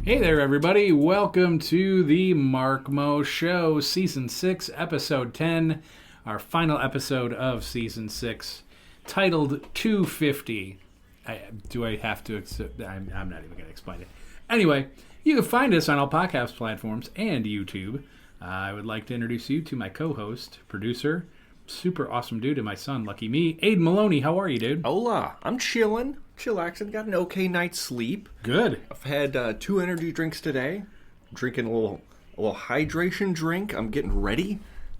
Hey there, everybody. Welcome to the Mark Mo Show, Season 6, Episode 10, our final episode of Season 6, titled 250. Do I have to accept? I'm not even going to explain it. Anyway, you can find us on all podcast platforms and YouTube. I would like to introduce you to my co-host, producer, super awesome dude, and my son, Lucky Me, Aiden Maloney. How are you, dude? Hola, I'm chillin', chillaxing, got an okay night's sleep. Good. I've had 2 energy drinks today. Drinking a little hydration drink. I'm getting ready.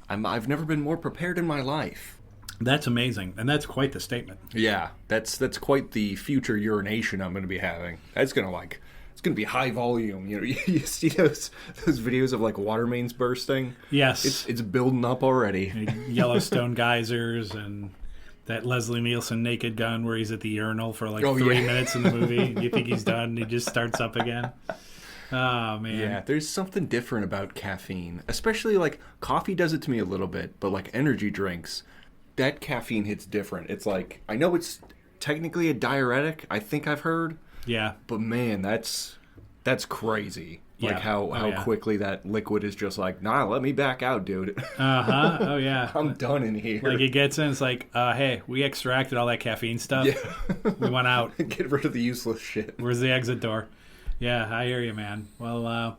I've never been more prepared in my life. That's amazing, and that's quite the statement. Yeah, that's quite the future urination I'm going to be having. It's going to be high volume. You know, you see those videos of like water mains bursting. Yes, it's building up already. Yellowstone geysers and that Leslie Nielsen Naked Gun where he's at the urinal for like 3 minutes in the movie. You think he's done, and he just starts up again. Oh man. Yeah, there's something different about caffeine, especially like coffee does it to me a little bit, but like energy drinks, that caffeine hits different. It's like, I know it's technically a diuretic, I think I've heard. Yeah. But man, that's crazy. Like how quickly that liquid is just like, nah, let me back out, dude. Uh-huh. Oh yeah. I'm done in here. Like it gets in, it's like, hey, we extracted all that caffeine stuff. Yeah. We went out. Get rid of the useless shit. Where's the exit door? Yeah, I hear you, man. Well,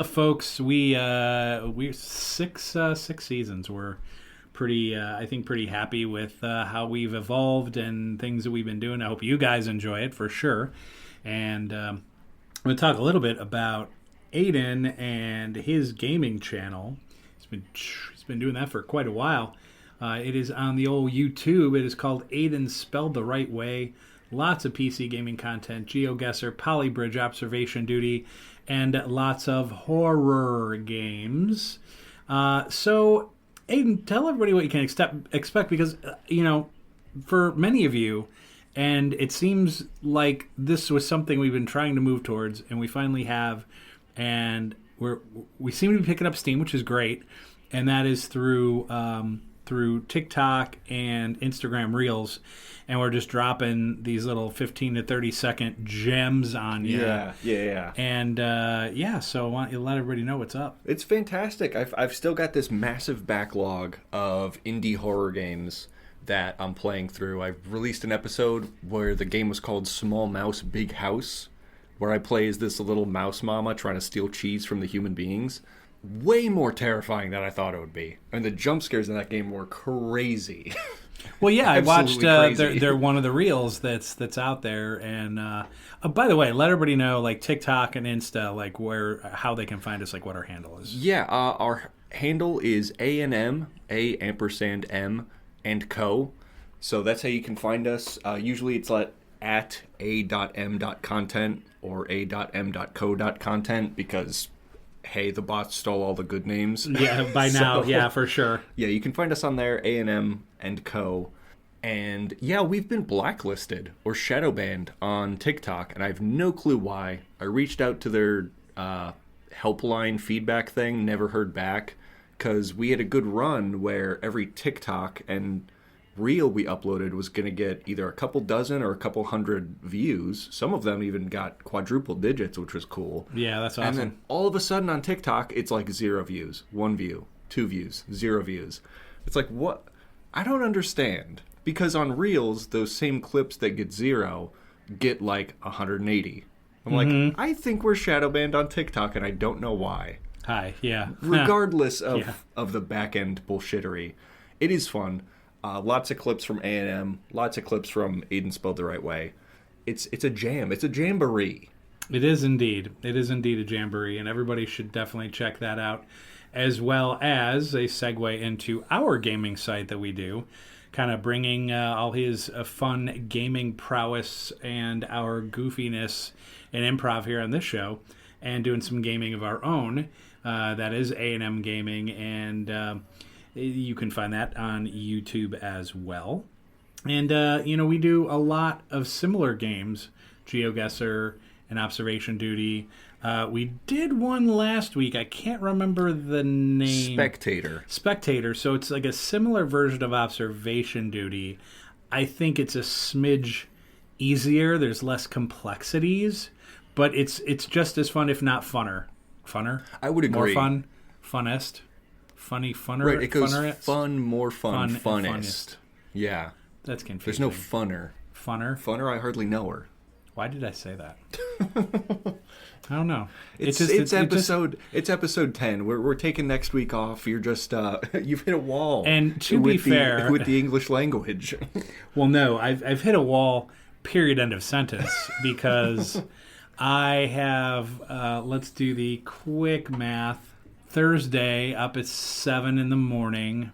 folks, we're six seasons. We're pretty, I think, pretty happy with how we've evolved and things that we've been doing. I hope you guys enjoy it for sure. And I'm going to talk a little bit about Aiden and his gaming channel. He's been doing that for quite a while. It is on the old YouTube. It is called Aiden Spelled the Right Way. Lots of PC gaming content, GeoGuessr, Polybridge, Observation Duty, and lots of horror games. So, Aiden, tell everybody what you can expect because, for many of you, and it seems like this was something we've been trying to move towards, and we finally have, and we seem to be picking up steam, which is great, and that is through TikTok and Instagram Reels, and we're just dropping these little 15 to 30 second gems on you. Yeah. And so I want you to let everybody know what's up. It's fantastic. I've still got this massive backlog of indie horror games that I'm playing through. I released an episode where the game was called Small Mouse Big House, where I play as this little mouse mama trying to steal cheese from the human beings. Way more terrifying than I thought it would be. I mean, the jump scares in that game were crazy. Well, yeah, I watched they're one of the reels that's out there, and by the way, let everybody know like TikTok and Insta, like how they can find us, like what our handle is. Yeah, our handle is A&M, A&M and co. So that's how you can find us. Usually it's at a.m.content or a.m.co.content because, hey, the bots stole all the good names. Yeah, by now, yeah, for sure. Yeah, you can find us on there, A&M and co. And yeah, we've been blacklisted or shadow banned on TikTok, and I have no clue why. I reached out to their helpline feedback thing, never heard back, because we had a good run where every TikTok and reel we uploaded was going to get either a couple dozen or a couple hundred views. Some of them even got quadruple digits, which was cool. Yeah, that's awesome. And then all of a sudden on TikTok, it's like 0 views, 1 view, 2 views, 0 views. It's like, what? I don't understand. Because on Reels, those same clips that get 0 get like 180. I'm like, I think we're shadow banned on TikTok, and I don't know why. Hi, yeah. Regardless of the back-end bullshittery, it is fun. Lots of clips from A&M, lots of clips from Aiden Spelled the Right Way. It's a jam. It's a jamboree. It is indeed. It is indeed a jamboree, and everybody should definitely check that out, as well as a segue into our gaming site that we do, kind of bringing all his fun gaming prowess and our goofiness and improv here on this show, and doing some gaming of our own. That is A&M Gaming, and you can find that on YouTube as well. And, we do a lot of similar games, GeoGuessr and Observation Duty. We did one last week. I can't remember the name. Spectator. So it's like a similar version of Observation Duty. I think it's a smidge easier. There's less complexities. but it's just as fun, if not funner. Funner? I would agree. More fun? Funnest? Funny, funner? Right, it goes funnerest? fun, more fun, Fun and funnest. Yeah. That's confusing. There's no funner. Funner? Funner, I hardly know her. Why did I say that? I don't know. It's episode 10. We're taking next week off. You're just you've hit a wall. And to be fair, with the English language. Well, no, I've hit a wall. Period. End of sentence. Because I have. Let's do the quick math. Thursday up at 7 in the morning,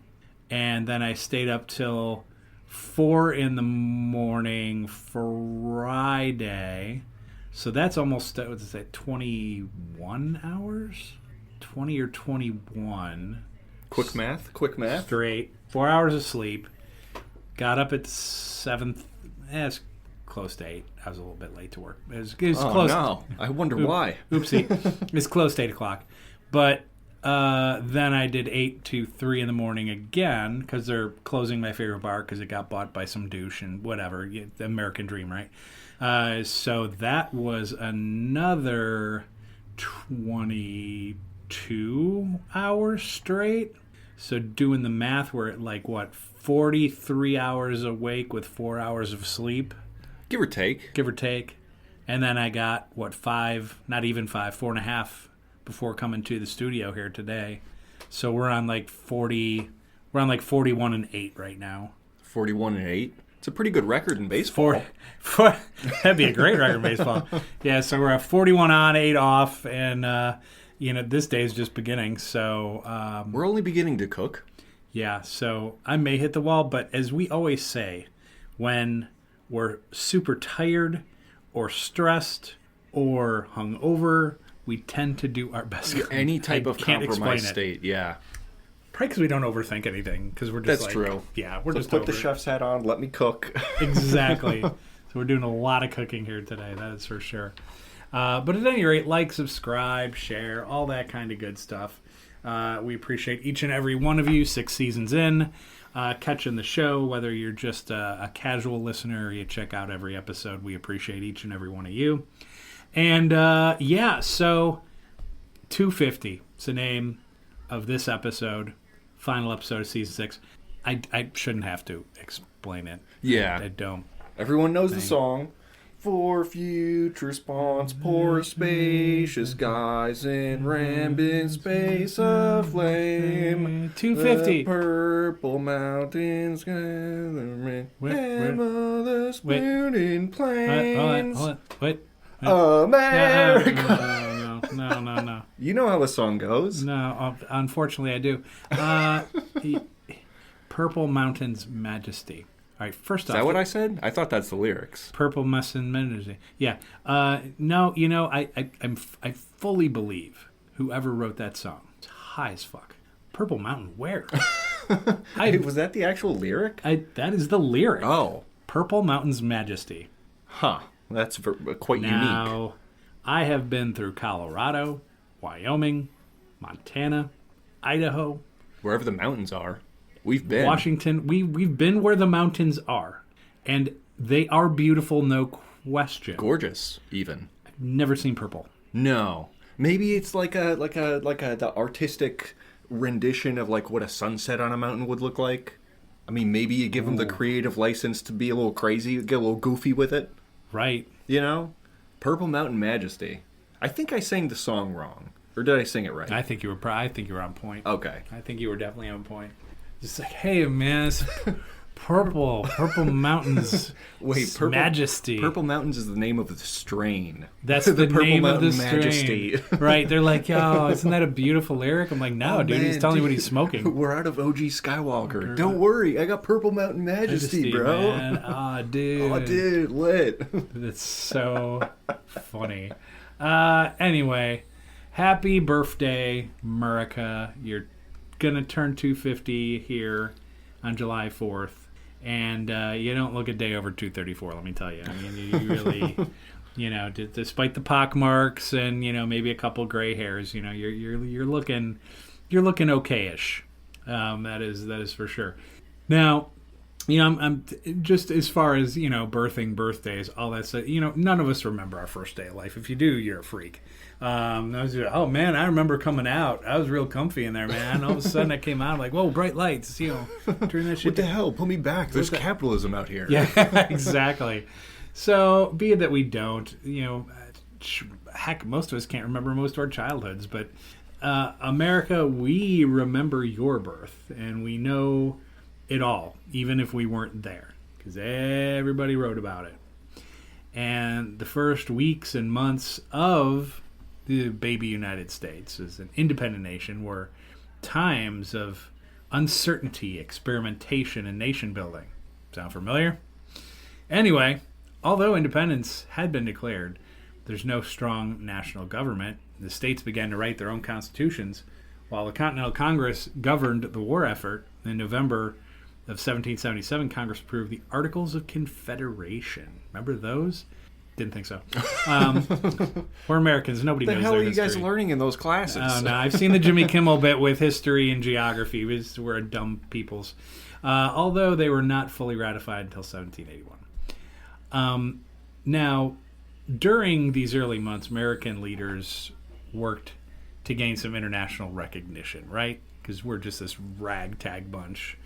and then I stayed up till 4 in the morning Friday. So that's almost, what is that, 21 hours? 20 or 21. Quick math. Straight. 4 hours of sleep. Got up at 7. It's close to 8. I was a little bit late to work. It was close. No. I wonder why. Oopsie. It's close to 8 o'clock. But then I did 8 to 3 in the morning again, because they're closing my favorite bar because it got bought by some douche and whatever. The American dream, right? So that was another 22 hours straight. So doing the math, we're at 43 hours awake with 4 hours of sleep. Give or take. And then I got, 5, not even 5, 4.5 before coming to the studio here today. So we're on 40, we're on 41 and 8 right now. 41 and 8? It's a pretty good record in baseball. That'd be a great record in baseball. Yeah, so we're at 41 on, 8 off, and this day is just beginning. So we're only beginning to cook. Yeah, so I may hit the wall, but as we always say, when we're super tired or stressed or hungover, we tend to do our best. Any type of compromised state, yeah. Probably because we don't overthink anything, because we're just That's true. Yeah, we're just put over the chef's hat on, let me cook. Exactly. So we're doing a lot of cooking here today, that is for sure. But at any rate, like, subscribe, share, all that kind of good stuff. We appreciate each and every one of you, 6 seasons in, catching the show, whether you're just a casual listener or you check out every episode. We appreciate each and every one of you. And so 250 is the name of this episode, final episode of season 6. I shouldn't have to explain it. Yeah. I don't. Everyone knows the song. For future spawns, pour spacious skies in rampant space aflame. 250. The purple mountains gathering. The spooning plains. Hold on. Wait. America. No. You know how the song goes. No, unfortunately I do. Purple Mountain's Majesty. All right, first off. Is that what I said? I thought that's the lyrics. Purple Mountain's Majesty. Yeah. No, I fully believe whoever wrote that song. It's high as fuck. Purple Mountain, where? Was that the actual lyric? That is the lyric. Oh. Purple Mountain's Majesty. Huh. That's quite unique. Now, I have been through Colorado, Wyoming, Montana, Idaho. Wherever the mountains are. We've been. Washington. We've been where the mountains are. And they are beautiful, no question. Gorgeous, even. I've never seen purple. No. Maybe it's like the artistic rendition of what a sunset on a mountain would look like. I mean, maybe you give them the creative license to be a little crazy, get a little goofy with it. Right. Purple Mountain Majesty. I think I sang the song wrong. Or did I sing it right? I think you were on point. Okay. I think you were definitely on point. Just hey man, it's purple mountains. Wait, Majesty. Purple Mountains is the name of the strain. That's the Purple name Mountain of the Majesty. strain. Right? They're like, yo, isn't that a beautiful lyric? I'm like, no, dude, he's telling you what he's smoking. We're out of OG Skywalker. Don't worry, I got Purple Mountain Majesty, bro. Man. Oh, dude. Oh, dude, lit. That's so funny. Anyway, happy birthday, America. You're gonna turn 250 here on July 4th, and you don't look a day over 234. Let me tell you. I mean, you really, despite the pock marks and maybe a couple gray hairs, you're looking okayish. That is for sure. Now, I'm just as far as, birthing, birthdays, all that stuff. None of us remember our first day of life. If you do, you're a freak. Oh man, I remember coming out. I was real comfy in there, man. All of a sudden I came out like, whoa, bright lights, turn that shit. What the hell? Put me back. There's capitalism out here. Yeah, exactly. So, be it that we don't, heck, most of us can't remember most of our childhoods, but America, we remember your birth, and we know it all, even if we weren't there, because everybody wrote about it. And the first weeks and months of the baby United States as an independent nation were times of uncertainty, experimentation, and nation building. Sound familiar? Anyway, although independence had been declared, there's no strong national government. The states began to write their own constitutions, while the Continental Congress governed the war effort. In November of 1777, Congress approved the Articles of Confederation. Remember those? Didn't think so. We're Americans. Nobody knows their history. What the hell are you guys learning in those classes? Oh, no. I've seen the Jimmy Kimmel bit with history and geography. We're a dumb peoples. Although they were not fully ratified until 1781. Now, during these early months, American leaders worked to gain some international recognition, right? Because we're just this ragtag bunch.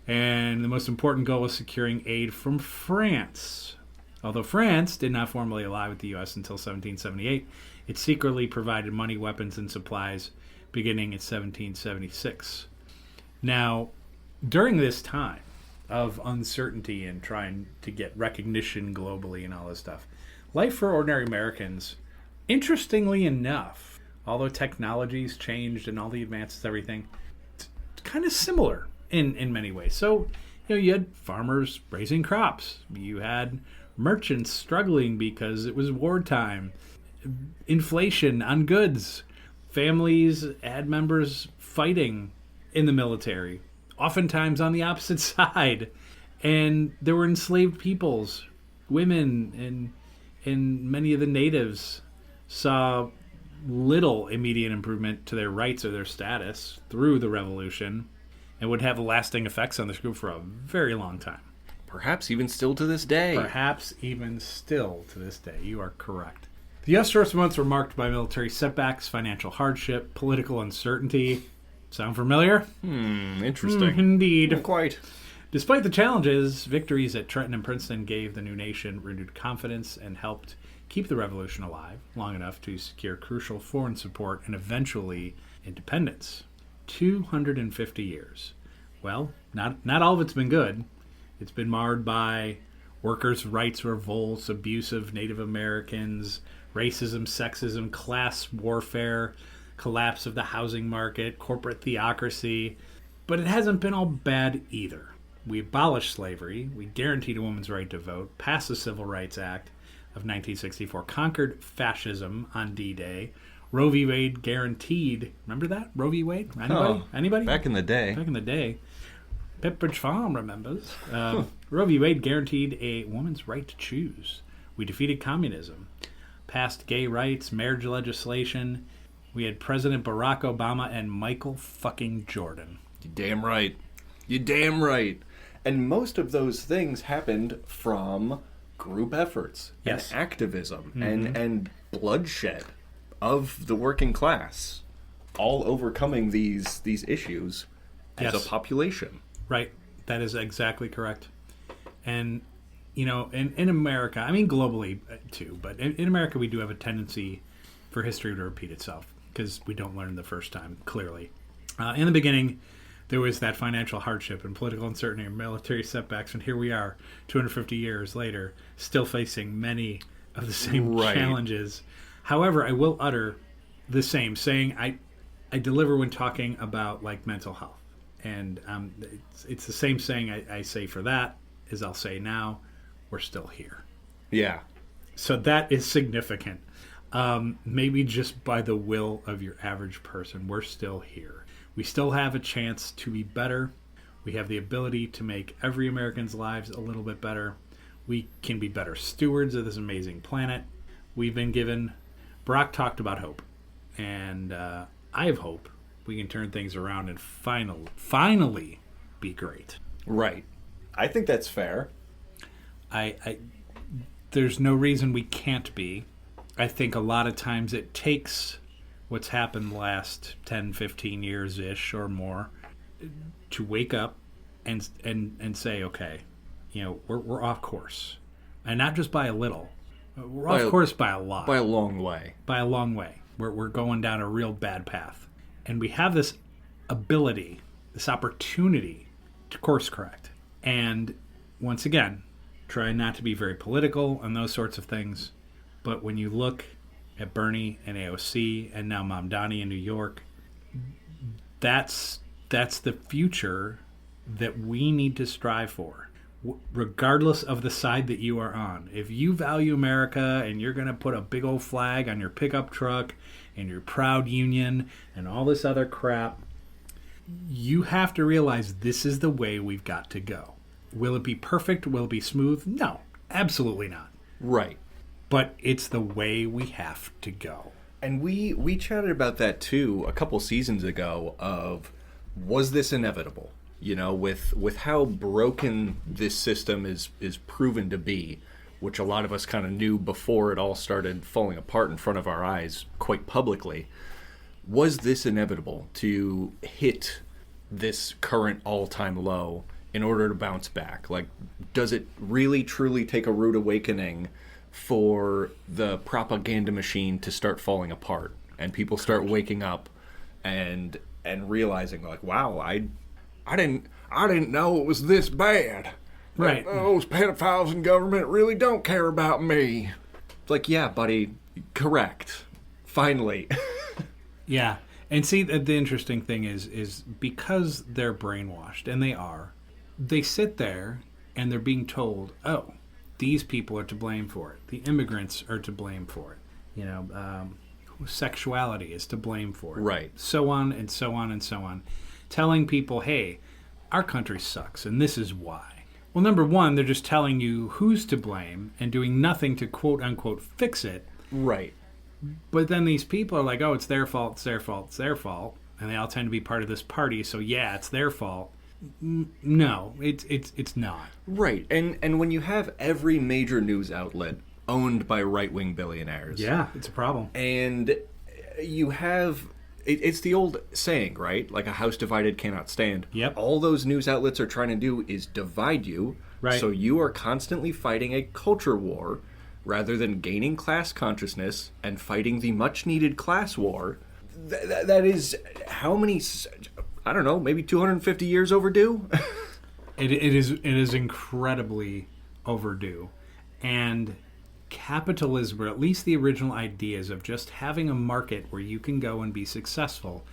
And the most important goal was securing aid from France. Although France did not formally ally with the U.S. until 1778, it secretly provided money, weapons, and supplies beginning in 1776. Now, during this time of uncertainty and trying to get recognition globally and all this stuff, life for ordinary Americans, interestingly enough, although technology's changed and all the advances, everything, it's kind of similar in many ways. So, you had farmers raising crops. You had merchants struggling because it was wartime. Inflation on goods. Families had members fighting in the military, oftentimes on the opposite side. And there were enslaved peoples, women, and many of the natives saw little immediate improvement to their rights or their status through the revolution, and would have lasting effects on this group for a very long time. Perhaps even still to this day. Perhaps even still to this day. You are correct. The U.S. first months were marked by military setbacks, financial hardship, political uncertainty. Sound familiar? Interesting. Indeed. Not quite. Despite the challenges, victories at Trenton and Princeton gave the new nation renewed confidence and helped keep the revolution alive long enough to secure crucial foreign support and eventually independence. 250 years. Well, not all of it's been good. It's been marred by workers' rights revolts, abuse of Native Americans, racism, sexism, class warfare, collapse of the housing market, corporate theocracy. But it hasn't been all bad either. We abolished slavery, we guaranteed a woman's right to vote, passed the Civil Rights Act of 1964, conquered fascism on D-Day. Roe v. Wade guaranteed. Remember that? Roe v. Wade? Anybody? Back in the day. Back in the day. Pepperidge Farm remembers. Roe v. Wade guaranteed a woman's right to choose. We defeated communism. Passed gay rights, marriage legislation. We had President Barack Obama and Michael fucking Jordan. You're damn right. You're damn right. And most of those things happened from group efforts. Yes. And activism and bloodshed of the working class, all overcoming these issues as a population. Right. That is exactly correct. And, in America, I mean globally too, but in America we do have a tendency for history to repeat itself because we don't learn the first time, clearly. In the beginning, there was that financial hardship and political uncertainty and military setbacks, and here we are, 250 years later, still facing many of the same challenges. However, I will utter the same saying I deliver when talking about mental health, and it's the same saying I say for that as I'll say now. We're still here. Yeah. So that is significant. Maybe just by the will of your average person, we're still here. We still have a chance to be better. We have the ability to make every American's lives a little bit better. We can be better stewards of this amazing planet. We've been given. Brock talked about hope, and I have hope we can turn things around and finally be great. Right. I think that's fair. I there's no reason we can't be. I think a lot of times it takes what's happened the last 10, 15 years-ish or more to wake up and say, okay, we're off course. And not just by a little. We're off course by a lot. By a long way. By a long way. We're going down a real bad path. And we have this ability, this opportunity to course correct. And once again, try not to be very political and those sorts of things. But when you look at Bernie and AOC and now Mamdani in New York, that's the future that we need to strive for, regardless of the side that you are on. If you value America and you're going to put a big old flag on your pickup truck and your proud union and all this other crap, you have to realize this is the way we've got to go. Will it be perfect? Will it be smooth? No, absolutely not. Right. But it's the way we have to go. And we chatted about that too a couple seasons ago of, was this inevitable? With how broken this system is proven to be, which a lot of us kind of knew before it all started falling apart in front of our eyes quite publicly. Was this inevitable to hit this current all-time low in order to bounce back? Like, does it really truly take a rude awakening for the propaganda machine to start falling apart and people start waking up and realizing, like, wow, I didn't know it was this bad. Right. Those pedophiles in government really don't care about me. It's like, yeah, buddy, correct. Finally. Yeah. And see, the interesting thing is because they're brainwashed, and they sit there and they're being told, oh, these people are to blame for it. The immigrants are to blame for it. Sexuality is to blame for it. Right. So on and so on and so on. Telling people, hey, our country sucks, and this is why. Well, number one, they're just telling you who's to blame and doing nothing to quote-unquote fix it. Right. But then these people are like, oh, it's their fault, it's their fault, it's their fault. And they all tend to be part of this party, so yeah, it's their fault. No, it's not. Right. And when you have every major news outlet owned by right-wing billionaires. Yeah, it's a problem. And you have... It's the old saying, right? Like, a house divided cannot stand. Yep. All those news outlets are trying to do is divide you. Right. So you are constantly fighting a culture war rather than gaining class consciousness and fighting the much-needed class war. That is how many... I don't know, maybe 250 years overdue? It is incredibly overdue. And capitalism, or at least the original ideas of just having a market where you can go and be successful,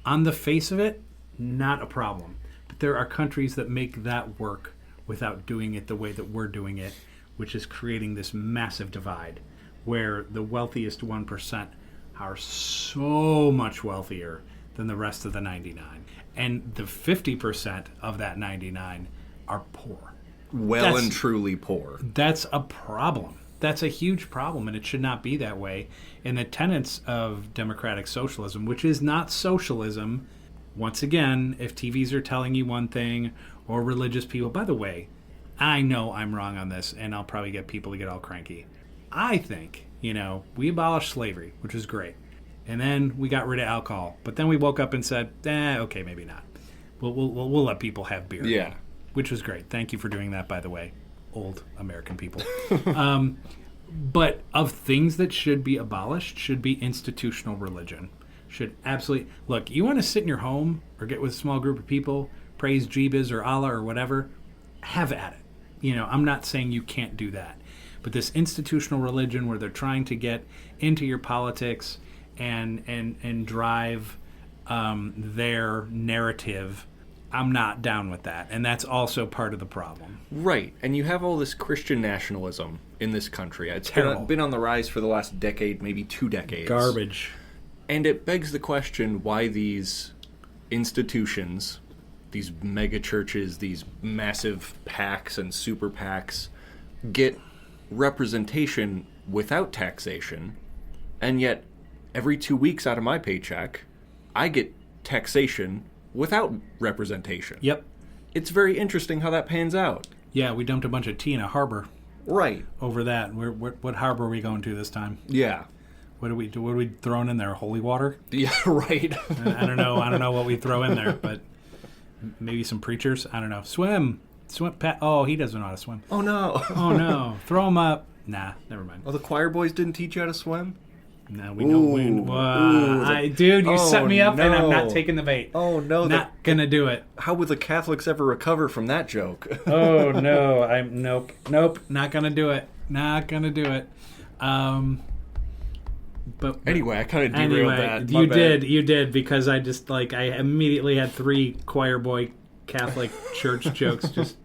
on the face of it, not a problem. But there are countries that make that work without doing it the way that we're doing it, which is creating this massive divide where the wealthiest 1% are so much wealthier than the rest of the 99. And the 50% of that 99 are poor. And truly poor. That's a problem. That's a huge problem, and it should not be that way. And the tenets of democratic socialism, which is not socialism, once again, if TVs are telling you one thing, or religious people, by the way, I know I'm wrong on this, and I'll probably get people to get all cranky. I think, we abolished slavery, which is great. And then we got rid of alcohol. But then we woke up and said, okay, maybe not. We'll let people have beer. Yeah. Which was great. Thank you for doing that, by the way. Old American people. But of things that should be abolished, should be institutional religion. Should absolutely... Look, you want to sit in your home or get with a small group of people, praise Jeebus or Allah or whatever, have at it. I'm not saying you can't do that. But this institutional religion where they're trying to get into your politics and drive their narrative, I'm not down with that. And that's also part of the problem. Right. And you have all this Christian nationalism in this country. It's been on the rise for the last decade, maybe 2 decades. Garbage. And it begs the question why these institutions, these mega churches, these massive PACs and super PACs get representation without taxation, and yet every 2 weeks out of my paycheck, I get taxation without representation. Yep. It's very interesting how that pans out. Yeah, we dumped a bunch of tea in a harbor Right. over that. What harbor are we going to this time? Yeah. What are we throwing in there? Holy water? Yeah, right. I don't know. I don't know what we throw in there, but maybe some preachers. I don't know. Swim. Pat. Oh, he doesn't know how to swim. Oh, no. Oh no. Throw him up. Nah, never mind. Oh, the choir boys didn't teach you how to swim? No, we know. Ooh, Dude, you set me up, and I'm no. not taking the bait. Oh, no. Not gonna do it. How would the Catholics ever recover from that joke? Oh no. Nope. Not gonna do it. Not gonna do it. But Anyway, I kind of derailed that. My You bad. did, because I just I immediately had 3 choir boy Catholic church jokes just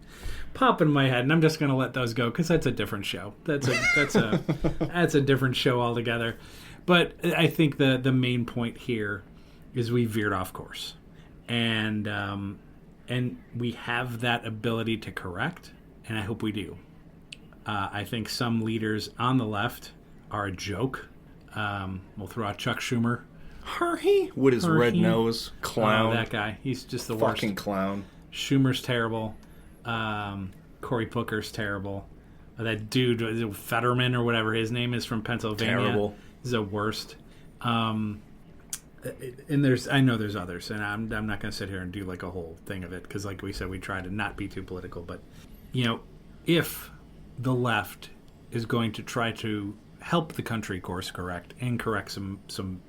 pop in my head, and I'm just gonna let those go because that's a different show. That's a different show altogether. But I think the main point here is we veered off course, and we have that ability to correct, and I hope we do. I think some leaders on the left are a joke. We'll throw out Chuck Schumer. Hurry with his red nose. Clown. Oh, that guy. He's just the Fucking worst. clown. Schumer's terrible. Cory Booker's terrible. That dude, Fetterman or whatever his name is from Pennsylvania. Terrible. Is the worst. And I know there's others, and I'm not going to sit here and do like a whole thing of it because, like we said, we try to not be too political. But if the left is going to try to help the country course correct and correct some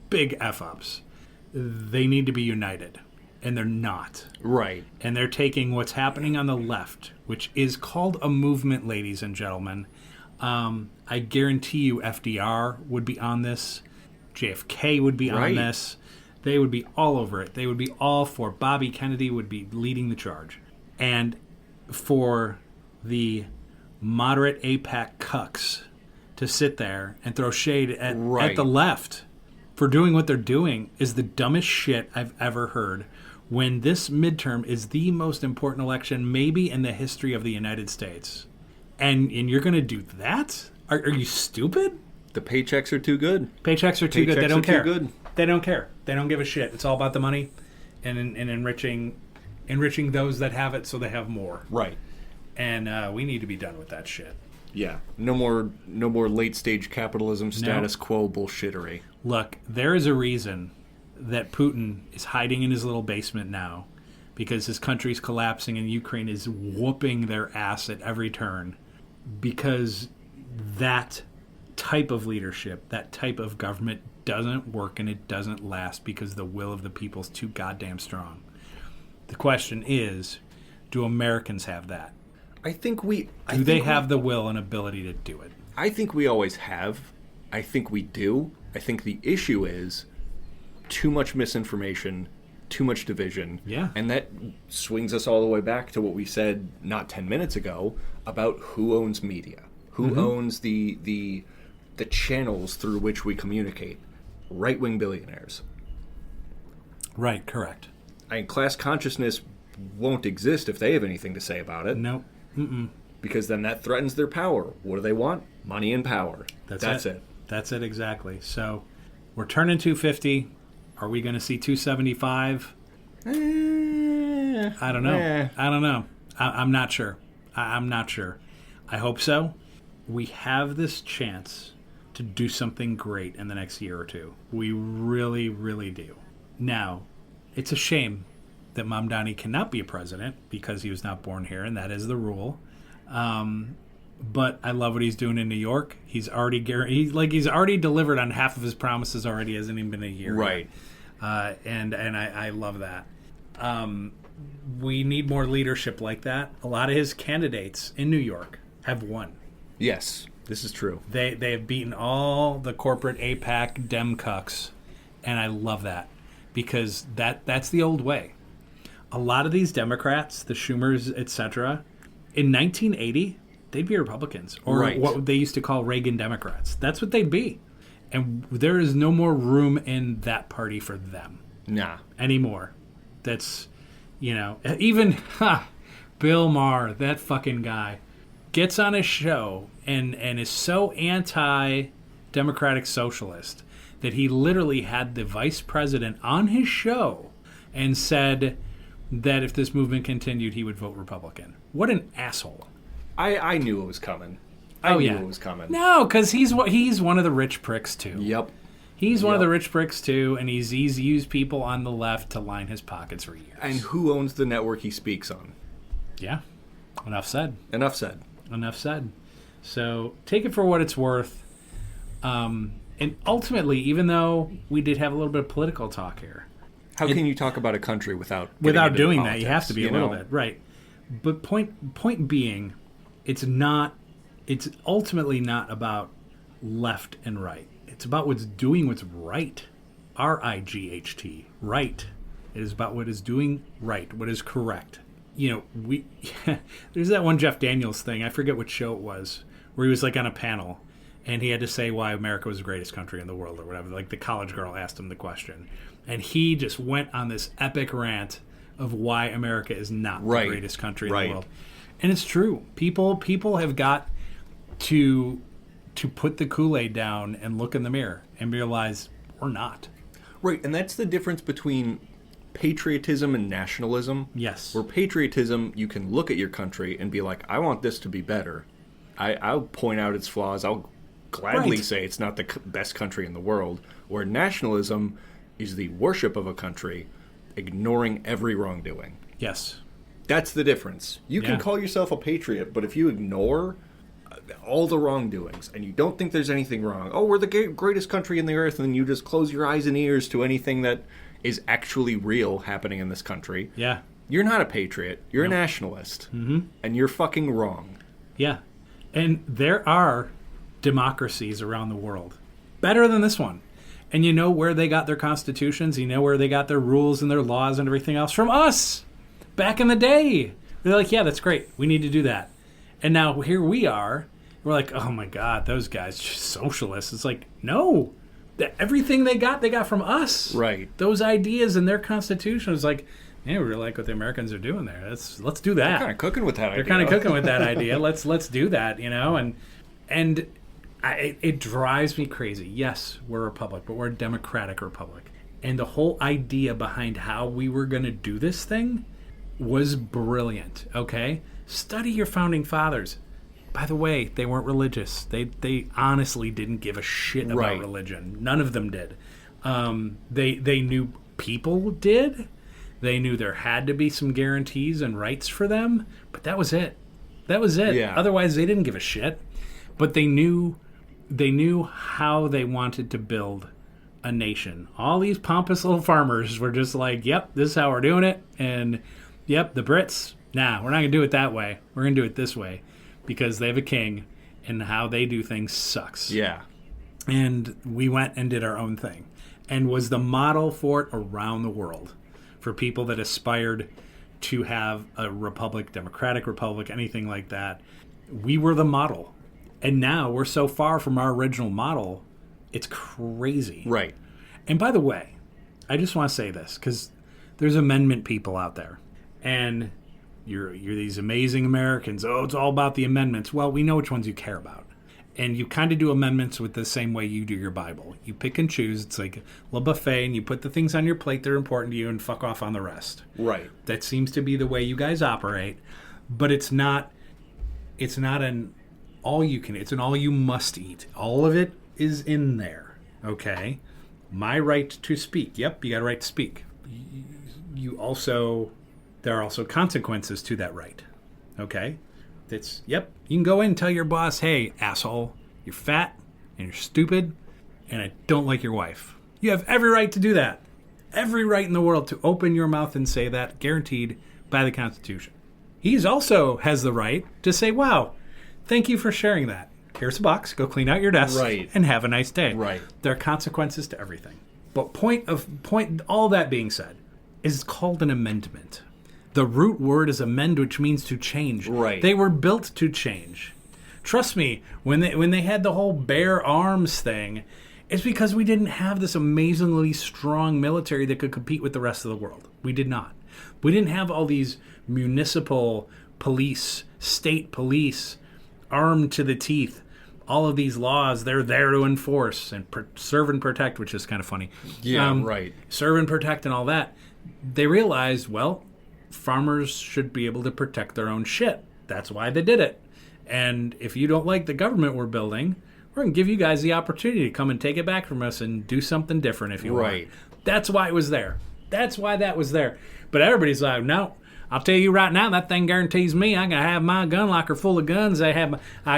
big f-ups, they need to be united, and they're not. Right. And they're taking what's happening on the left, which is called a movement, ladies and gentlemen. I guarantee you FDR would be on this. JFK would be on this. They would be all over it. They would be all for. Bobby Kennedy would be leading the charge. And for the moderate APAC cucks to sit there and throw shade at the left for doing what they're doing is the dumbest shit I've ever heard, when this midterm is the most important election maybe in the history of the United States. And you're going to do that? Are you stupid? The paychecks are too good. Paychecks are too good. They don't care. Good. They don't care. They don't give a shit. It's all about the money and enriching those that have it so they have more. Right. And we need to be done with that shit. Yeah. No more late stage capitalism, status quo bullshittery. Look, there is a reason that Putin is hiding in his little basement now, because his country's collapsing and Ukraine is whooping their ass at every turn, because that type of leadership, that type of government doesn't work, and it doesn't last because the will of the people is too goddamn strong. The question is, do Americans have that? Do they have the will and ability to do it? I think we always have. I think we do. I think the issue is too much misinformation, too much division. Yeah. And that swings us all the way back to what we said not 10 minutes ago about who owns media, who owns the channels through which we communicate. Right-wing billionaires. Right, correct. Class consciousness won't exist if they have anything to say about it. Nope. Because then that threatens their power. What do they want? Money and power. That's it. That's it, exactly. So we're turning 250. Are we going to see 275? I don't know. I don't know. I'm not sure. I'm not sure. I hope so. We have this chance to do something great in the next year or two. We really, really do. Now, it's a shame that Mamdani cannot be a president because he was not born here, and that is the rule. But I love what he's doing in New York. He's already he's already delivered on half of his promises already. Hasn't even been a year, right? And I love that. We need more leadership like that. A lot of his candidates in New York have won. Yes, this is true. They have beaten all the corporate APAC Dem cucks, and I love that because that's the old way. A lot of these Democrats, the Schumers, etc., in 1980, they'd be Republicans, or what they used to call Reagan Democrats. That's what they'd be. And there is no more room in that party for them. Nah. Anymore. That's, even Bill Maher, that fucking guy, gets on a show and is so anti-democratic socialist that he literally had the vice president on his show and said, that if this movement continued, he would vote Republican. What an asshole. I knew it was coming. I knew it was coming. No, because he's one of the rich pricks, too. Yep. He's one of the rich pricks, too, and he's used people on the left to line his pockets for years. And who owns the network he speaks on? Yeah. Enough said. Enough said. Enough said. So take it for what it's worth. And ultimately, even though we did have a little bit of political talk here. How can you talk about a country without doing that? You have to be a little bit. Right. But point being, it's ultimately not about left and right. It's about what's right. R-I-G-H-T. Right. It is about what is doing right, what is correct. There's that one Jeff Daniels thing, I forget what show it was, where he was like on a panel and he had to say why America was the greatest country in the world or whatever. Like the college girl asked him the question. And he just went on this epic rant of why America is not the greatest country in the world. And it's true. People have got to put the Kool-Aid down and look in the mirror and realize we're not. Right, and that's the difference between patriotism and nationalism. Yes. Where patriotism, you can look at your country and be like, I want this to be better. I'll point out its flaws. I'll gladly say it's not the best country in the world. Where nationalism is the worship of a country, ignoring every wrongdoing. Yes. That's the difference. You can call yourself a patriot, but if you ignore all the wrongdoings and you don't think there's anything wrong, we're the greatest country in the earth, and then you just close your eyes and ears to anything that is actually real happening in this country. Yeah. You're not a patriot. You're a nationalist. Mm-hmm. And you're fucking wrong. Yeah. And there are democracies around the world better than this one. And you know where they got their constitutions? You know where they got their rules and their laws and everything else? From us! Back in the day. They're like, yeah, that's great. We need to do that. And now here we are. We're like, oh my God, those guys, socialists. It's like, no. Everything they got from us. Right. Those ideas in their constitution is like, yeah, we really like what the Americans are doing there. Let's do that. They're kind of cooking with that idea. They're kind of cooking with that idea. Let's do that, and it drives me crazy. Yes, we're a republic, but we're a democratic republic. And the whole idea behind how we were going to do this thing was brilliant, okay? Study your founding fathers. By the way, they weren't religious. They honestly didn't give a shit about religion. None of them did. They knew people did. They knew there had to be some guarantees and rights for them, but that was it. That was it. Yeah. Otherwise, they didn't give a shit. But they knew how they wanted to build a nation. All these pompous little farmers were just like, yep, this is how we're doing it. And, yep, the Brits, nah, we're not going to do it that way. We're going to do it this way because they have a king and how they do things sucks. Yeah. And we went and did our own thing and was the model for it around the world for people that aspired to have a republic, democratic republic, anything like that. We were the model. And now we're so far from our original model, it's crazy. Right. And by the way, I just want to say this because there's amendment people out there. And you're these amazing Americans. Oh, it's all about the amendments. Well, we know which ones you care about. And you kind of do amendments with the same way you do your Bible. You pick and choose. It's like a little buffet, and you put the things on your plate that are important to you and fuck off on the rest. Right. That seems to be the way you guys operate. But it's not an all you can. It's an all you must eat. All of it is in there. Okay? My right to speak. Yep, you got a right to speak. There are also consequences to that right. Okay? You can go in and tell your boss, hey, asshole, you're fat and you're stupid and I don't like your wife. You have every right to do that. Every right in the world to open your mouth and say that, guaranteed by the Constitution. He also has the right to say, wow, thank you for sharing that. Here's a box. Go clean out your desk and have a nice day. Right. There are consequences to everything. But all that being said, is called an amendment. The root word is amend, which means to change. Right. They were built to change. Trust me, when they had the whole bear arms thing, it's because we didn't have this amazingly strong military that could compete with the rest of the world. We did not. We didn't have all these municipal police, state police, armed to the teeth. All of these laws, they're there to enforce and serve and protect, which is kind of funny. Yeah, right. Serve and protect and all that. They realized, well, farmers should be able to protect their own shit. That's why they did it. And if you don't like the government we're building, we're going to give you guys the opportunity to come and take it back from us and do something different if you want. That's why it was there. That's why that was there. But everybody's like, no, I'll tell you right now, that thing guarantees me I gotta have my gun locker full of guns. I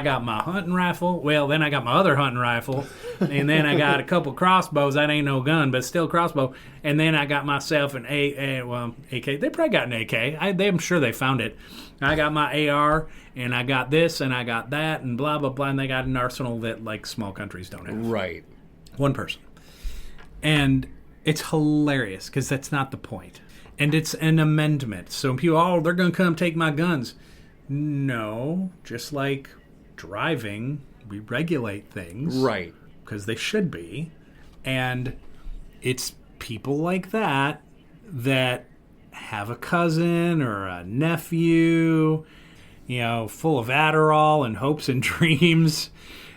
got my hunting rifle. Well, then I got my other hunting rifle, and then I got a couple crossbows. That ain't no gun, but still crossbow. And then I got myself an AK. They probably got an AK. I'm sure they found it. I got my AR, and I got this, and I got that, and blah blah blah. And they got an arsenal that like small countries don't have. Right. One person, and it's hilarious because that's not the point. And it's an amendment. So people, they're going to come take my guns. No, just like driving, we regulate things. Right. Because they should be. And it's people like that that have a cousin or a nephew, full of Adderall and hopes and dreams.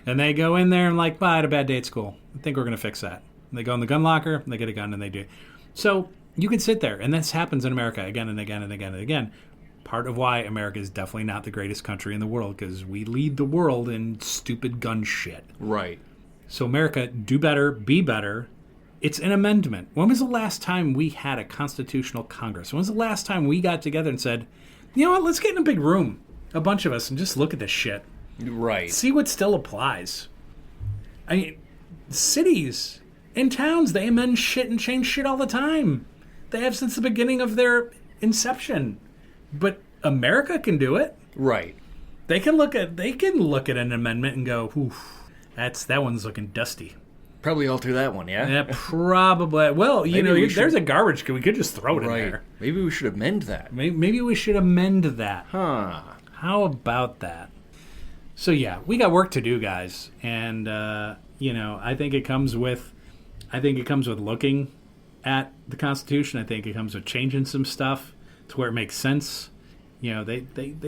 And they go in there and like, I had a bad day at school. I think we're going to fix that. And they go in the gun locker, they get a gun, and they do. So you can sit there, and this happens in America again and again and again and again. Part of why America is definitely not the greatest country in the world, because we lead the world in stupid gun shit. Right. So America, do better, be better. It's an amendment. When was the last time we had a constitutional Congress? When was the last time we got together and said, you know what, let's get in a big room, a bunch of us, and just look at this shit. Right. See what still applies. I mean, cities and towns, they amend shit and change shit all the time. They have since the beginning of their inception. But America can do it. Right. They can look at an amendment and go, oof, that one's looking dusty. Probably alter that one, yeah? Yeah, probably. Well, there's a garbage can. We could just throw it in there. Maybe we should amend that. Maybe we should amend that. Huh. How about that? So yeah, we got work to do, guys. And I think it comes with looking at the Constitution. I think it comes with changing some stuff to where it makes sense. They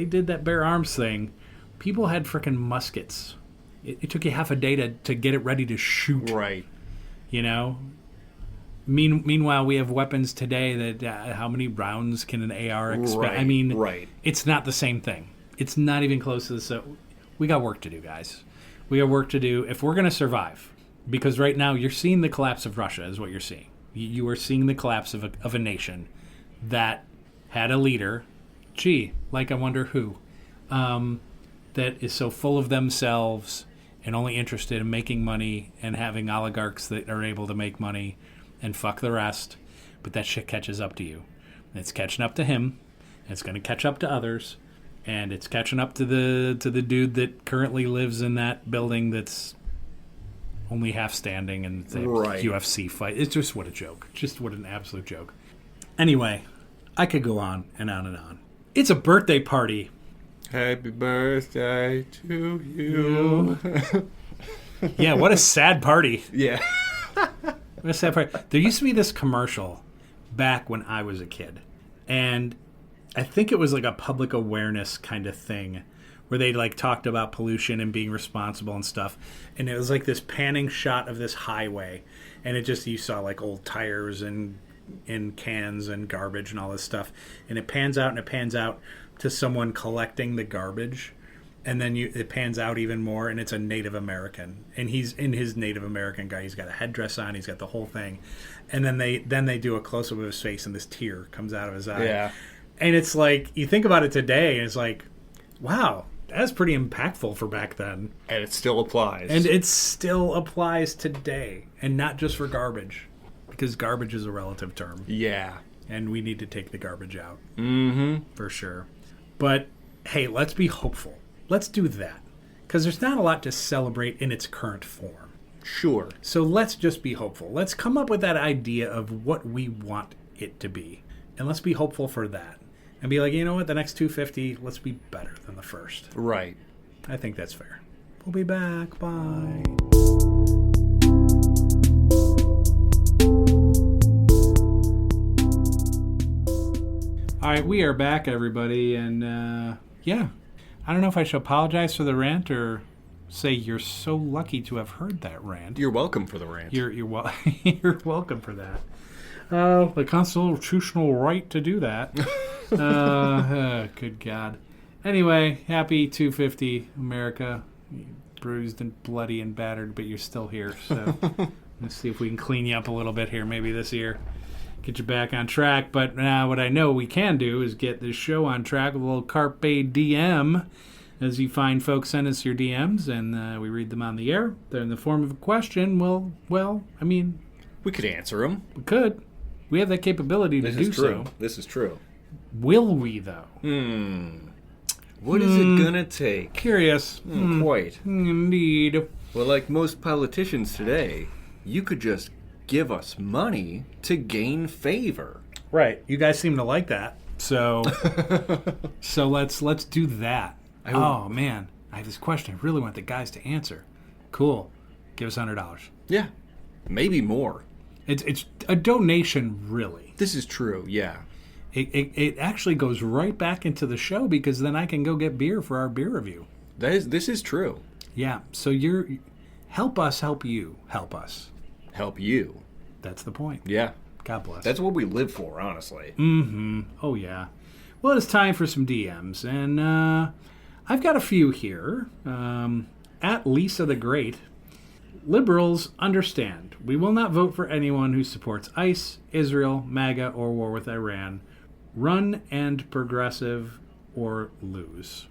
did that bear arms thing. People had frickin' muskets. It took you half a day to get it ready to shoot. Right. Meanwhile, we have weapons today that how many rounds can an AR expect? Right. I mean, right. It's not the same thing. It's not even close to this. So we got work to do, guys. We got work to do if we're going to survive. Because right now, you're seeing the collapse of Russia is what you're seeing. You are seeing the collapse of a nation that had a leader, I wonder who, that is so full of themselves and only interested in making money and having oligarchs that are able to make money and fuck the rest. But that shit catches up to you. And it's catching up to him. And it's going to catch up to others. And it's catching up to the dude that currently lives in that building that's only half standing, and it's a UFC fight. It's just what a joke. Just what an absolute joke. Anyway, I could go on and on and on. It's a birthday party. Happy birthday to you. Yeah, what a sad party. Yeah. What a sad party. There used to be this commercial back when I was a kid, and I think it was like a public awareness kind of thing, where they like talked about pollution and being responsible and stuff. And it was like this panning shot of this highway. And you saw like old tires and cans and garbage and all this stuff. And it pans out to someone collecting the garbage. And then it pans out even more, and it's a Native American. And he's in his Native American guy. He's got a headdress on. He's got the whole thing. And then they do a close-up of his face, and this tear comes out of his eye. Yeah. And it's like, you think about it today, and it's like, wow, that's pretty impactful for back then. And it still applies. And it still applies today. And not just for garbage. Because garbage is a relative term. Yeah. And we need to take the garbage out. Mm-hmm. For sure. But, hey, let's be hopeful. Let's do that. Because there's not a lot to celebrate in its current form. Sure. So let's just be hopeful. Let's come up with that idea of what we want it to be. And let's be hopeful for that. And be like, you know what, the next 250, let's be better than the first. Right. I think that's fair. We'll be back. Bye. All right, we are back, everybody. And, I don't know if I should apologize for the rant or say you're so lucky to have heard that rant. You're welcome for the rant. You're welcome for that. The constitutional right to do that. Good God. Anyway, happy 250, America. Bruised and bloody and battered, but you're still here. So let's see if we can clean you up a little bit here maybe this year. Get you back on track. But now what I know we can do is get this show on track with a little Carpe DM. As you find folks, send us your DMs, and we read them on the air. They're in the form of a question. Well, I mean... We could answer them. We could. We have that capability to do so. This is true. Will we, though? What is it gonna take? Curious. Quite. Indeed. Well, like most politicians today, you could just give us money to gain favor. Right. You guys seem to like that. So let's do that. Oh, man. I have this question I really want the guys to answer. Cool. Give us $100. Yeah. Maybe more. It's a donation, really. This is true, yeah. It actually goes right back into the show because then I can go get beer for our beer review. This is true. Yeah. So help us help you. Help us. Help you. That's the point. Yeah. God bless. That's what we live for, honestly. Mm-hmm. Oh, yeah. Well, it's time for some DMs. And I've got a few here. At Lisa the Great. Liberals understand. We will not vote for anyone who supports ICE, Israel, MAGA, or war with Iran. Run and progressive or lose.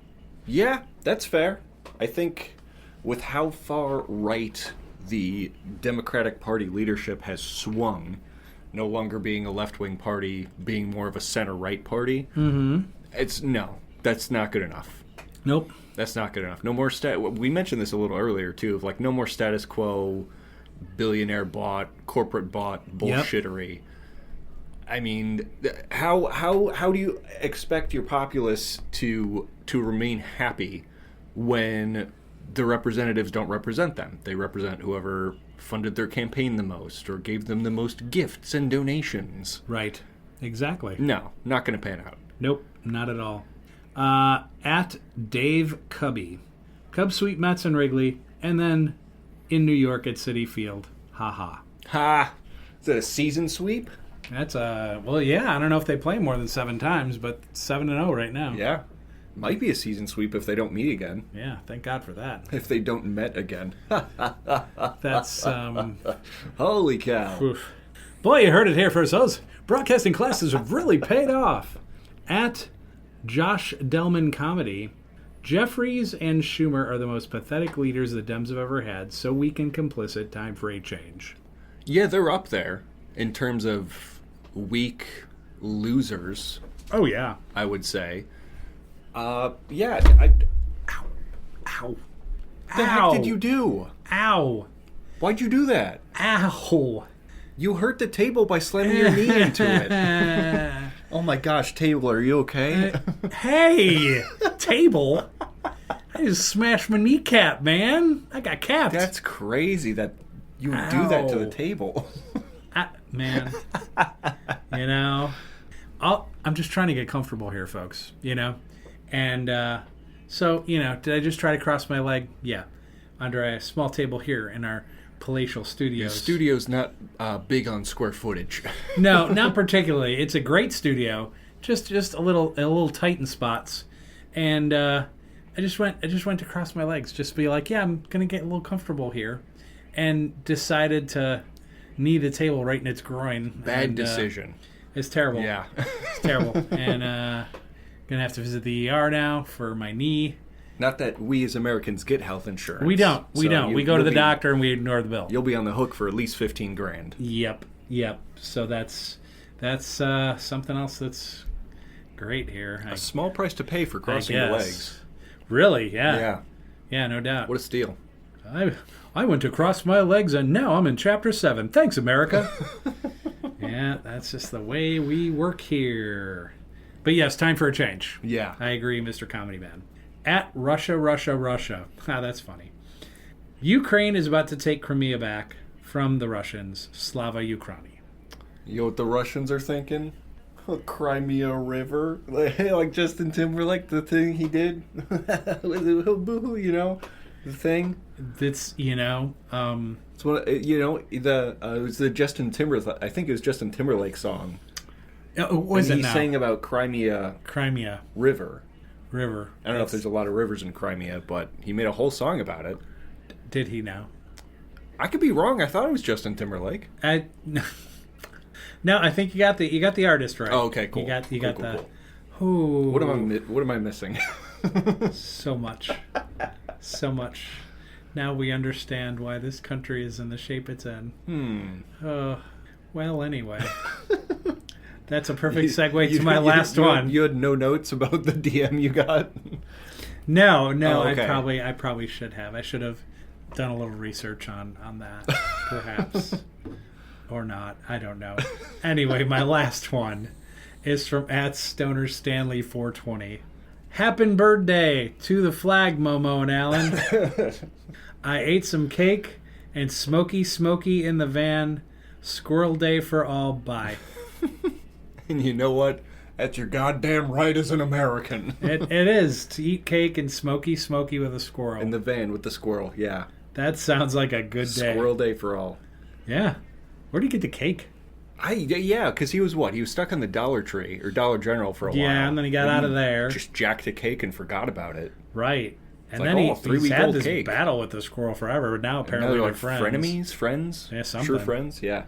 Yeah, that's fair. I think with how far right the Democratic Party leadership has swung, no longer being a left-wing party, being more of a center-right party, that's not good enough. Nope. That's not good enough. No more we mentioned this a little earlier too, of like no more status quo, billionaire bought, corporate bought bullshittery. Yep. I mean, how do you expect your populace to remain happy when the representatives don't represent them? They represent whoever funded their campaign the most or gave them the most gifts and donations. Right. Exactly. No, not going to pan out. Nope, not at all. At Dave Cubby. Cubs sweep Mets and Wrigley, and then in New York at Citi Field. Ha ha. Ha! Is that a season sweep? That's well, yeah. I don't know if they play more than 7 times, but 7-0 right now. Yeah. Might be a season sweep if they don't meet again. Yeah, thank God for that. If they don't met again. That's Holy cow. Oof. Boy, you heard it here first. Those broadcasting classes have really paid off. At Josh Delman Comedy. Jeffries and Schumer are the most pathetic leaders the Dems have ever had, so weak and complicit. Time for a change. Yeah, they're up there in terms of weak losers. Oh, yeah. I would say. Yeah. Ow. Ow. The heck did you do? Ow. Why'd you do that? Ow. You hurt the table by slamming your knee into it. Oh my gosh, table, are you okay? Hey, table. I just smashed my kneecap, man. I got capped. That's crazy that you would do that to the table. Man, you know, I'm just trying to get comfortable here, folks, you know. And so, you know, did I just try to cross my leg? Yeah. Under a small table here in our palatial studios. The studio's not big on square footage. No, not particularly. It's a great studio, just a little tight in spots, and I just went to cross my legs, just to be like, yeah, I'm gonna get a little comfortable here, and decided to knee the table right in its groin. Bad decision. It's terrible. Yeah, it's terrible, and gonna have to visit the ER now for my knee. Not that we as Americans get health insurance. We don't. We go to the doctor and we ignore the bill. You'll be on the hook for at least $15,000. Yep. So that's something else that's great here. A small price to pay for crossing your legs. Really? Yeah. Yeah, no doubt. What a steal. I went to cross my legs and now I'm in Chapter 7. Thanks, America. Yeah, that's just the way we work here. But yes, time for a change. Yeah. I agree, Mr. Comedy Man. At Russia. That's funny. Ukraine is about to take Crimea back from the Russians. Slava Ukraini. You know what the Russians are thinking? Crimea River. Like Justin Timberlake, the thing he did. You know? the thing. It's It's one. It was the Justin Timberlake. I think it was Justin Timberlake song. Was it he now? sang about Crimea River. I don't know if there's a lot of rivers in Crimea, but he made a whole song about it. Did he now? I could be wrong. I thought it was Justin Timberlake. No, I think you got the artist right. Oh, okay, cool. You got the. Cool. Ooh. What am I missing? So much. Now we understand why this country is in the shape it's in. Well, anyway. That's a perfect segue to my last one. You had no notes about the DM you got? No, Oh, okay. I probably should have. I should have done a little research on that, perhaps. Or not. I don't know. Anyway, my last one is from @StonerStanley420. Happy birthday to the flag, Momo and Alan. I ate some cake and smoky in the van. Squirrel day for all. Bye. And you know what? That's your goddamn right as an American. It is to eat cake and smoky with a squirrel. In the van with the squirrel, yeah. That sounds like a good day. Squirrel day for all. Yeah. Where do you get the cake? Yeah, because he was what? He was stuck on the Dollar Tree or Dollar General for a while. Yeah, and then he got out of there. Just jacked a cake and forgot about it. Right. And like, then he's had this cake. battle with the squirrel forever, but now apparently they're friends. Frenemies? Friends? Yeah, something. Sure friends? Yeah.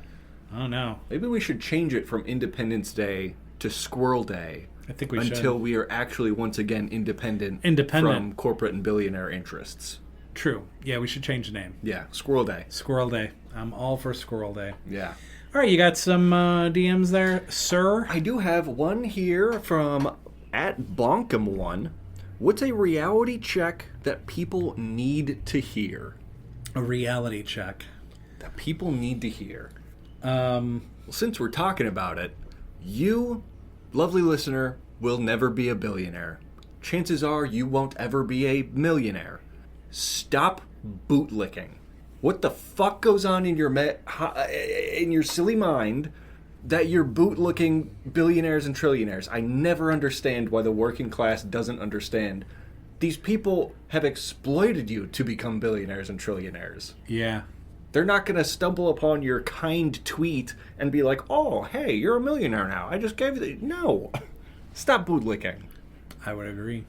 Oh, no. Maybe we should change it from Independence Day to Squirrel Day. I think we should. Until we are actually once again independent from corporate and billionaire interests. True. Yeah, we should change the name. Yeah, Squirrel Day. Squirrel Day. I'm all for Squirrel Day. Yeah. All right, you got some DMs there, sir? I do have one here from @Bonkum1. What's a reality check that people need to hear? A reality check. That people need to hear. Well, since we're talking about it, you, lovely listener, will never be a billionaire. Chances are you won't ever be a millionaire. Stop bootlicking. What the fuck goes on in your silly mind that you're bootlicking billionaires and trillionaires? I never understand why the working class doesn't understand. These people have exploited you to become billionaires and trillionaires. Yeah. They're not going to stumble upon your kind tweet and be like, oh, hey, you're a millionaire now. I just gave you the... No. Stop bootlicking. I would agree.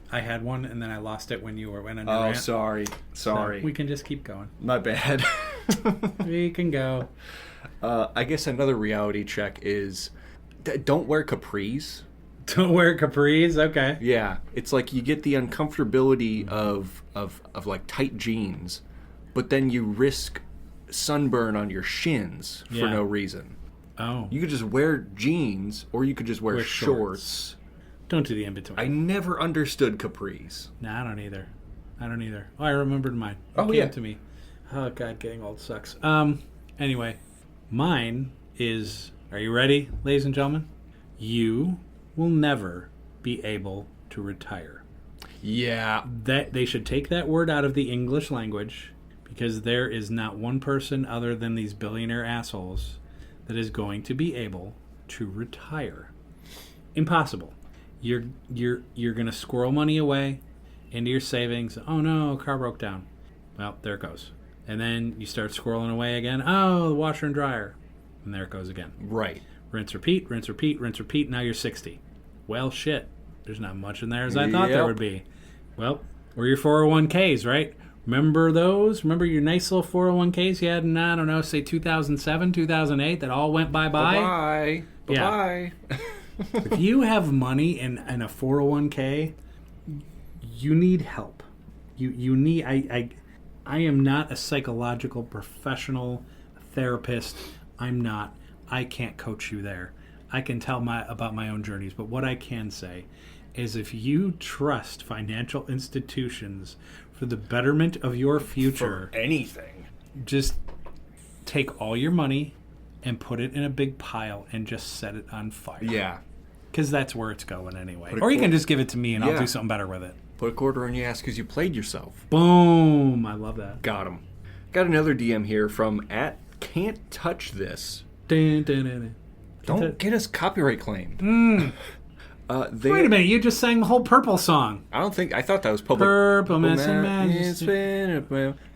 I had one, and then I lost it when you went on your rant. rant. Sorry. So we can just keep going. My bad. We can go. I guess another reality check is don't wear capris. Don't wear capris? Okay. Yeah. It's like you get the uncomfortability of like tight jeans, but then you risk sunburn on your shins for no reason. Oh. You could just wear jeans, or you could just wear shorts. Don't do the in-between. I never understood capris. Nah, I don't either. Oh, I remembered mine. It came to me. Oh, God, getting old sucks. Anyway, mine is, are you ready, ladies and gentlemen? You will never be able to retire. Yeah. That they should take that word out of the English language, because there is not one person other than these billionaire assholes that is going to be able to retire. Impossible. You're going to squirrel money away into your savings. Oh no, car broke down. Well, there it goes. And then you start squirreling away again. Oh, the washer and dryer. And there it goes again. Right. Rinse, repeat, rinse, repeat, rinse, repeat. Now you're 60. Well, shit. There's not much in there as I thought there would be. Well, or your 401ks, right? Remember those? Remember your nice little 401ks you had in, I don't know, say 2007, 2008 that all went bye-bye? Bye-bye. Bye-bye. Yeah. If you have money in a 401k, you need help. You need... I am not a psychological professional therapist. I'm not. I can't coach you there. I can tell about my own journeys, but what I can say is if you trust financial institutions for the betterment of your future... For anything. Just take all your money and put it in a big pile and just set it on fire. Yeah. Because that's where it's going anyway. Or you can just give it to me and I'll do something better with it. Put a quarter on your ass because you played yourself. Boom. I love that. Got him. Got another DM here from @Can'tTouchThis. Dun, dun, dun, dun. Don't get us copyright claimed. Wait a minute, you just sang the whole Purple song. I thought that was public. Purple Mountain Majesty.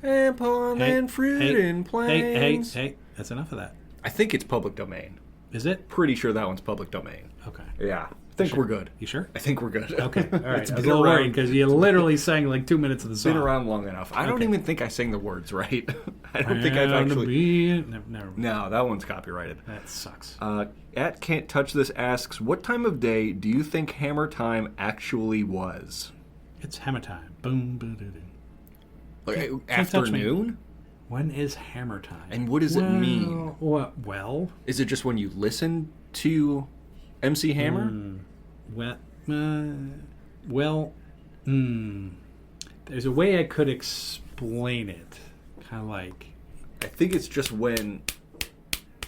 And pollen and fruit and plains. Hey, that's enough of that. I think it's public domain. Is it? Pretty sure that one's public domain. Okay. Yeah. I think we're good. You sure? I think we're good. Okay. All right. It's I was a been little worried around, because you literally sang like 2 minutes of the song. been around long enough. I don't even think I sang the words right. I don't think I've actually... Never. No, that one's copyrighted. That sucks. At Can't Touch This asks, what time of day do you think hammer time actually was? It's hammer time. Boom, boom, boom, boom. Like, Can't touch me. afternoon? When is hammer time? And what does it mean? Well, Is it just when you listen to MC Hammer? There's a way I could explain it. Kind of like... I think it's just when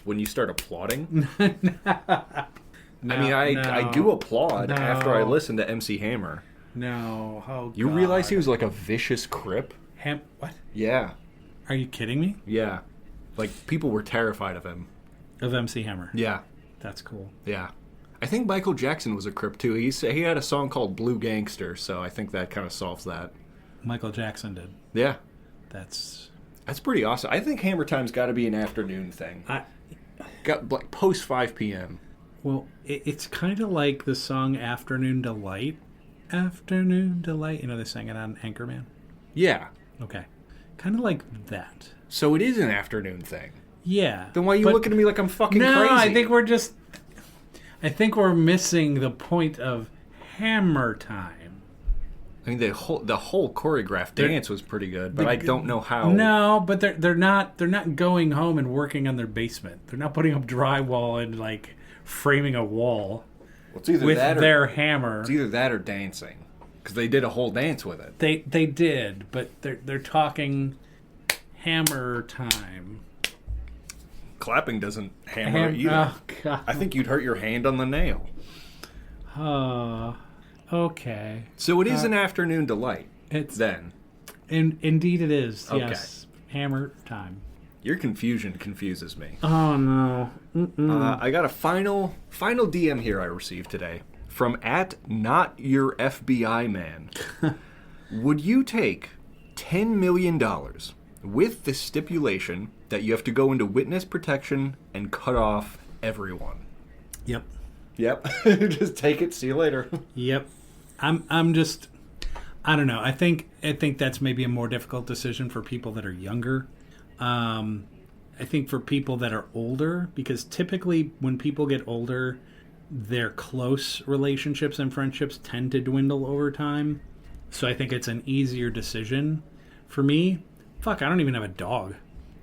you start applauding. I do applaud after I listen to MC Hammer. No. Oh, You realize he was like a vicious crip? What? Yeah. Are you kidding me? Yeah. Like, people were terrified of him. Of MC Hammer. Yeah. That's cool. Yeah. I think Michael Jackson was a crip, too. He had a song called Blue Gangster, so I think that kind of solves that. Michael Jackson did. Yeah. That's pretty awesome. I think Hammer Time's got to be an afternoon thing. Got like post 5 p.m. Well, it's kind of like the song Afternoon Delight. Afternoon Delight. You know, they sang it on Anchorman? Yeah. Okay. Kind of like that. So it is an afternoon thing. Yeah. Then why are you looking at me like I'm fucking crazy? No, I think we're missing the point of hammer time. I mean, the whole choreographed dance was pretty good, but I don't know how. No, but they're not going home and working on their basement. They're not putting up drywall and like framing a wall Well, it's either with that or, their hammer. It's either that or dancing, because they did a whole dance with it. They did, but they're talking hammer time. Clapping doesn't hammer either. Oh God! I think you'd hurt your hand on the nail. Okay. So it is an afternoon delight. It's then. Indeed it is. Okay. Yes. Hammer time. Your confusion confuses me. Oh no. I got a final DM here I received today from @NotYourFBIMan. Would you take $10 million with the stipulation that you have to go into witness protection and cut off everyone? Yep. Just take it. See you later. Yep. I'm just, I don't know. I think that's maybe a more difficult decision for people that are younger. I think for people that are older, because typically when people get older, their close relationships and friendships tend to dwindle over time. So I think it's an easier decision. For me, I don't even have a dog.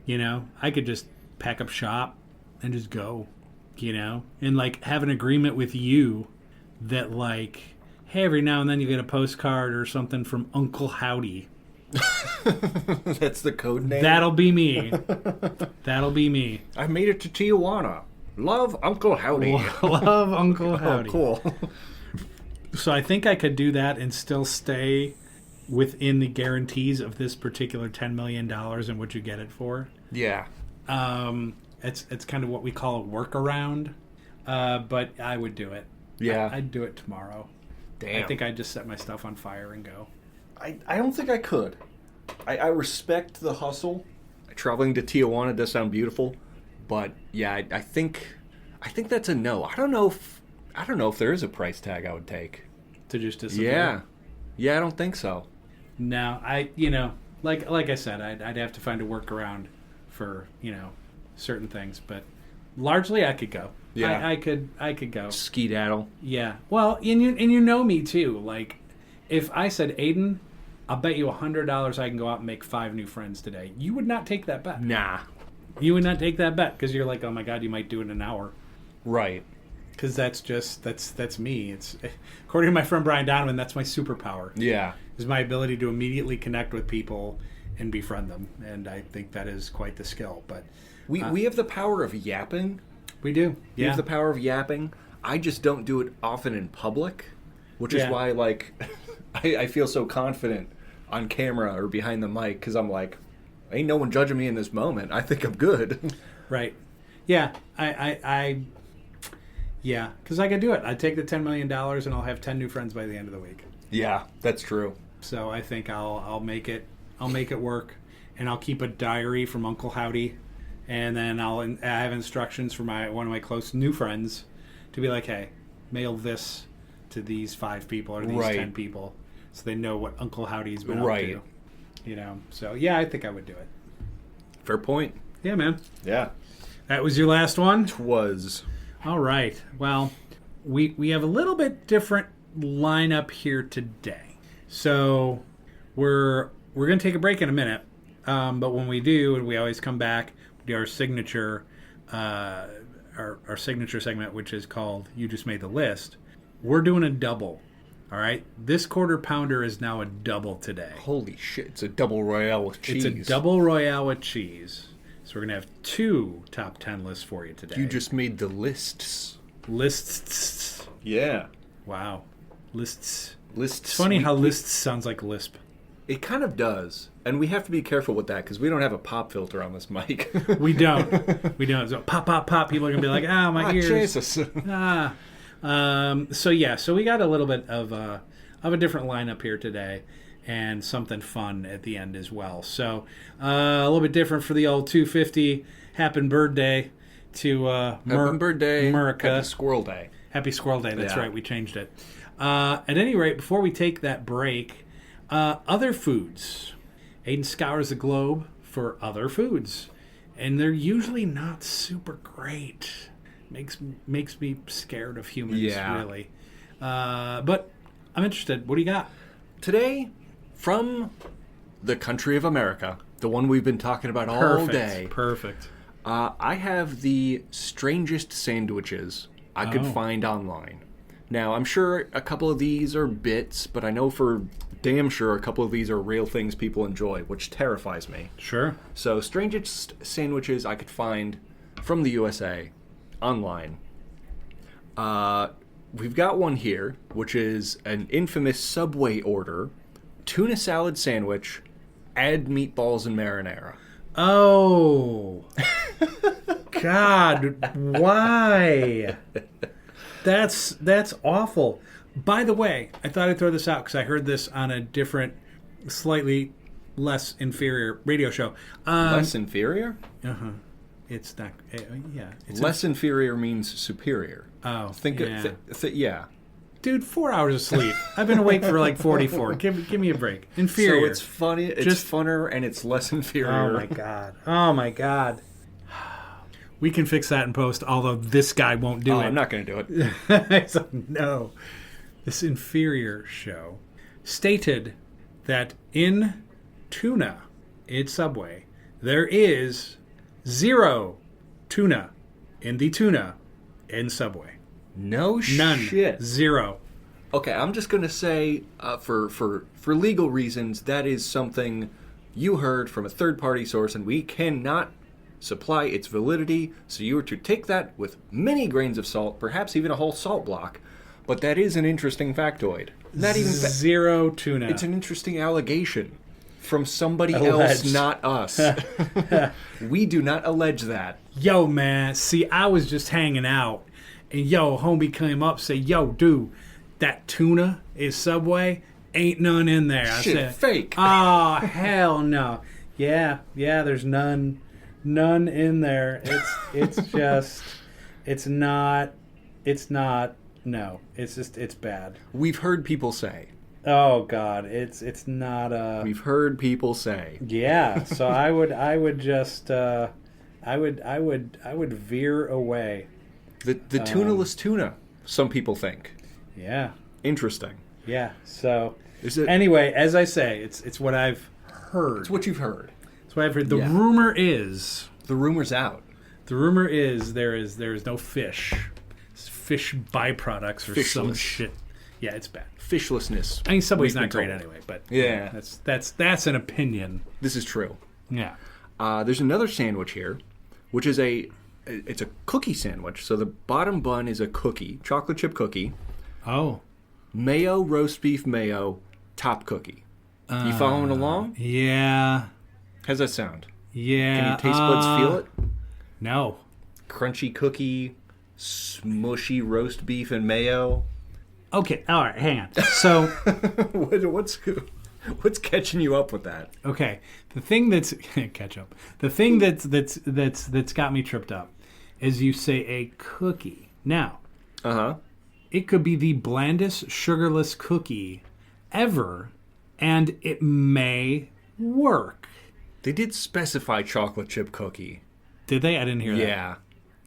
You know, I could just pack up shop and just go, you know, and like have an agreement with you that like, hey, every now and then you get a postcard or something from Uncle Howdy. That's the code name? That'll be me. That'll be me. I made it to Tijuana. Love Uncle Howdy. Love Uncle Howdy. Oh, cool. So I think I could do that and still stay within the guarantees of this particular $10 million and what you get it for. Yeah. It's kind of what we call a workaround, but I would do it. Yeah. I'd do it tomorrow. Damn. I think I'd just set my stuff on fire and go. I don't think I could. I respect the hustle. Traveling to Tijuana does sound beautiful, but yeah, I think that's a no. I don't know if there is a price tag I would take To just disappear? Yeah, I don't think so. No, like I said, I'd have to find a workaround for certain things, but largely I could go. Yeah, I could go. Skedaddle. Yeah. Well, and you know me too. Like, if I said, Aiden, I'll bet you $100 I can go out and make 5 new friends today, you would not take that bet. Nah. You would not take that bet because you're like, oh my God, you might do it in an hour. Right. Because that's me. It's according to my friend Brian Donovan, that's my superpower. Yeah. Is my ability to immediately connect with people and befriend them, and I think that is quite the skill. But we have the power of yapping. We do. We have the power of yapping. I just don't do it often in public, which is why like I feel so confident on camera or behind the mic because I'm like, ain't no one judging me in this moment. I think I'm good. Right. Yeah. Yeah, because I could do it. I'd take the $10 million and I'll have 10 new friends by the end of the week. Yeah, that's true. So I think I'll make it. I'll make it work, and I'll keep a diary from Uncle Howdy, and then I have instructions for one of my close new friends to be like, hey, mail this to these 5 people or these 10 people, so they know what Uncle Howdy's been up to. You know. So yeah, I think I would do it. Fair point. Yeah, man. Yeah. That was your last one? Twas. All right. Well, we have a little bit different lineup here today. So we're going to take a break in a minute. But when we do, we always come back, we do our signature our signature segment, which is called You Just Made the List. We're doing a double. All right? This quarter pounder is now a double today. Holy shit. It's a double royale with cheese. It's a double royale with cheese. So we're going to have 2 top 10 lists for you today. You just made the lists. Lists. Yeah. Wow. Lists. Lists. It's funny how lists sounds like lisp. It kind of does. And we have to be careful with that because we don't have a pop filter on this mic. We don't. We don't. So pop, pop, pop. People are going to be like, my ears. Jesus. So we got a little bit of a different lineup here today. And something fun at the end as well. So a little bit different for the old 250. Happy birthday to Happy birthday. America. Happy Squirrel Day. Happy Squirrel Day. That's right. We changed it. At any rate, before we take that break, other foods. Aiden scours the globe for other foods. And they're usually not super great. Makes me scared of humans, really. But I'm interested. What do you got? Today, from the country of America, the one we've been talking about all day. Perfect. I have the strangest sandwiches I could find online. Now, I'm sure a couple of these are bits, but I know for damn sure a couple of these are real things people enjoy, which terrifies me. Sure. So, strangest sandwiches I could find from the USA online. We've got one here, which is an infamous Subway order. Tuna salad sandwich, add meatballs and marinara. Oh. God, why? That's awful. By the way, I thought I'd throw this out because I heard this on a different, slightly less inferior radio show. Less inferior? Uh-huh. It's not, yeah. It's less inferior means superior. Oh, Think yeah. Yeah. Dude, 4 hours of sleep. I've been awake for like 44. Give me a break. Inferior. So it's funny. It's just funner and it's less inferior. Oh my god. We can fix that in post, although this guy won't do it. I'm not going to do it. So, no. This inferior show stated that in tuna, in Subway, there is 0 tuna in the tuna in Subway. No None. shit. 0. Okay, I'm just going to say, for legal reasons, that is something you heard from a third-party source, and we cannot supply its validity, so you are to take that with many grains of salt, perhaps even a whole salt block, but that is an interesting factoid. Not even 0 tuna. It's an interesting allegation from somebody Alleged. else, not us. We do not allege that. Yo, man, see, I was just hanging out, and homie came up, say, yo, dude, that tuna is Subway, ain't none in there. I Shit, said, fake. Oh, hell no. Yeah, there's none in there. It's bad. We've heard people say. Oh God, it's not. We've heard people say. Yeah, so I would just I would veer away. The tunaless tuna, some people think. Yeah. Interesting. Yeah. So Is it? anyway, as I say, it's what I've heard. It's what you've heard. It's what I've heard. The Yeah. rumor is. The rumor's out. The rumor is there is no fish. It's fish byproducts or some Fishless. shit. Yeah, it's bad. Fishlessness. I mean, Subway's We've not been great told. anyway, but Yeah. that's an opinion. This is true. Yeah. There's another sandwich here, which is it's a cookie sandwich. So the bottom bun is a cookie, chocolate chip cookie, Oh. mayo, roast beef mayo, top cookie. You following along? Yeah. How's that sound? Yeah. Can your taste buds feel it? No. Crunchy cookie, smushy roast beef and mayo. Okay, all right, hang on. So, what's catching you up with that? okay, the thing that's catch up. The thing that's got me tripped up is you say a cookie. Now, it could be the blandest sugarless cookie ever, and it may work. They did specify chocolate chip cookie. Did they? I didn't hear that. Yeah,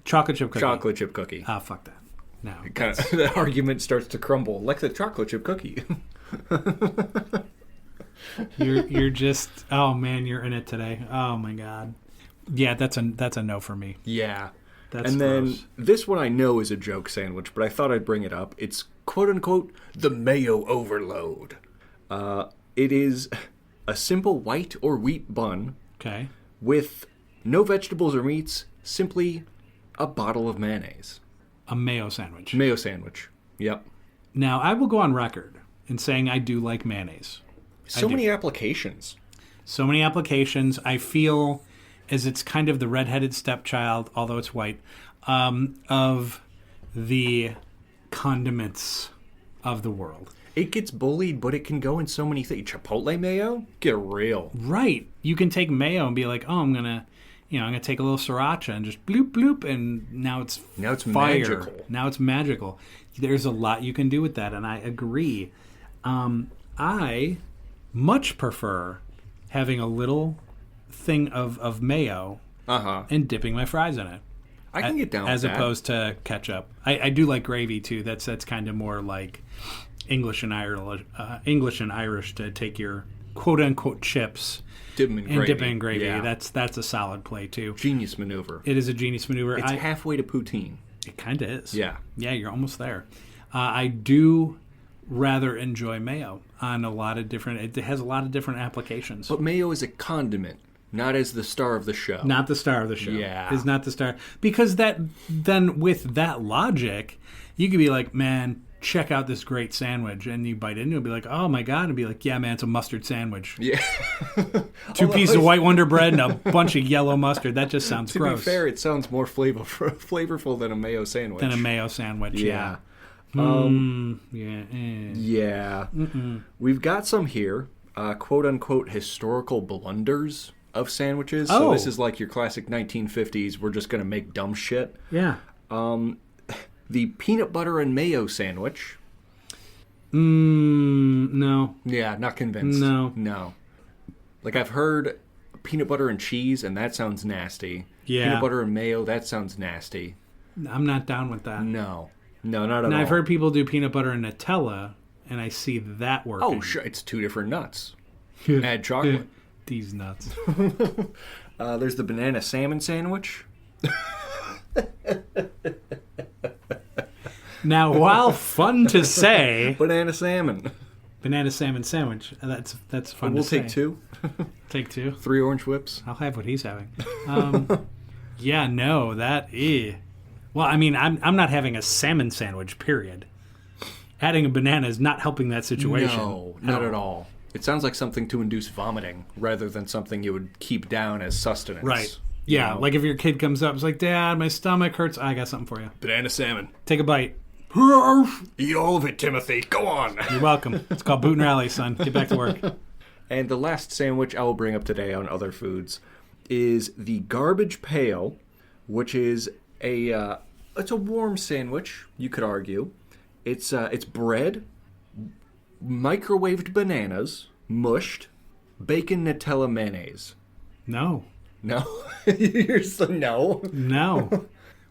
Chocolate chip cookie. chocolate chip cookie. Ah, fuck that. No. Kind of, the argument starts to crumble like the chocolate chip cookie. You're just, oh man, you're in it today. Oh my god. Yeah, that's a no for me. Yeah. That's and gross. then this one I know is a joke sandwich, but I thought I'd bring it up. It's quote unquote the mayo overload. It is a simple white or wheat bun Okay. with no vegetables or meats, simply a bottle of mayonnaise. A mayo sandwich. Mayo sandwich. Yep. Now, I will go on record in saying I do like mayonnaise. So many applications. So many applications. I feel as it's kind of the redheaded stepchild, although it's white, of the condiments of the world. It gets bullied, but it can go in so many things. Chipotle mayo? Get real. Right. You can take mayo and be like, oh, I'm gonna take a little sriracha and just bloop bloop, and now it's fire. Magical. Now it's magical. There's a lot you can do with that, and I agree. I much prefer having a little thing of mayo and dipping my fries in it. I can get down with as that. opposed to ketchup. I do like gravy too. That's kind of more like English and Irish to take your quote unquote chips Dip 'em in gravy. dip it in gravy. Yeah. That's a solid play too. Genius maneuver. It is a genius maneuver. It's halfway to poutine. It kind of is. Yeah. Yeah, you're almost there. I do rather enjoy mayo on a lot of different. It has a lot of different applications. But mayo is a condiment, not as the star of the show. Not the star of the show. Yeah. Is not the star. Because then with that logic, you could be like, man, check out this great sandwich. And you bite into it and be like, oh my God. And be like, yeah, man, it's a mustard sandwich. Yeah. 2 pieces of white Wonder bread and a bunch of yellow mustard. That just sounds To gross. be fair, it sounds more flavorful than a mayo sandwich. Than a mayo sandwich, yeah. Yeah. Yeah. Yeah. We've got some here, quote unquote, historical blunders of sandwiches. So Oh. this is like your classic 1950s, we're just going to make dumb shit. Yeah. The peanut butter and mayo sandwich. No. Yeah, not convinced. No. Like I've heard peanut butter and cheese, and that sounds nasty. Yeah. Peanut butter and mayo, that sounds nasty. I'm not down with that. No, not at all. And I've heard people do peanut butter and Nutella, and I see that working. Oh, sure, it's two different nuts. Add chocolate. These nuts. There's the banana salmon sandwich. Now, while fun to say, Banana salmon. banana salmon sandwich. That's fun We'll to say. take two. Take two. 3 orange whips. I'll have what he's having. Yeah, no, that is. Well, I mean, I'm not having a salmon sandwich. Period. Adding a banana is not helping that situation. No, not at all. It sounds like something to induce vomiting rather than something you would keep down as sustenance. Right. Yeah, like if your kid comes up, it's like, Dad, my stomach hurts. I got something for you. Banana salmon. Take a bite. Eat all of it, Timothy. Go on. You're welcome. It's called Boot and Rally, son. Get back to work. And the last sandwich I will bring up today on other foods is the garbage pail, which is it's a warm sandwich, you could argue. It's bread, microwaved bananas, mushed, bacon, Nutella, mayonnaise. No. No? You're so no. No.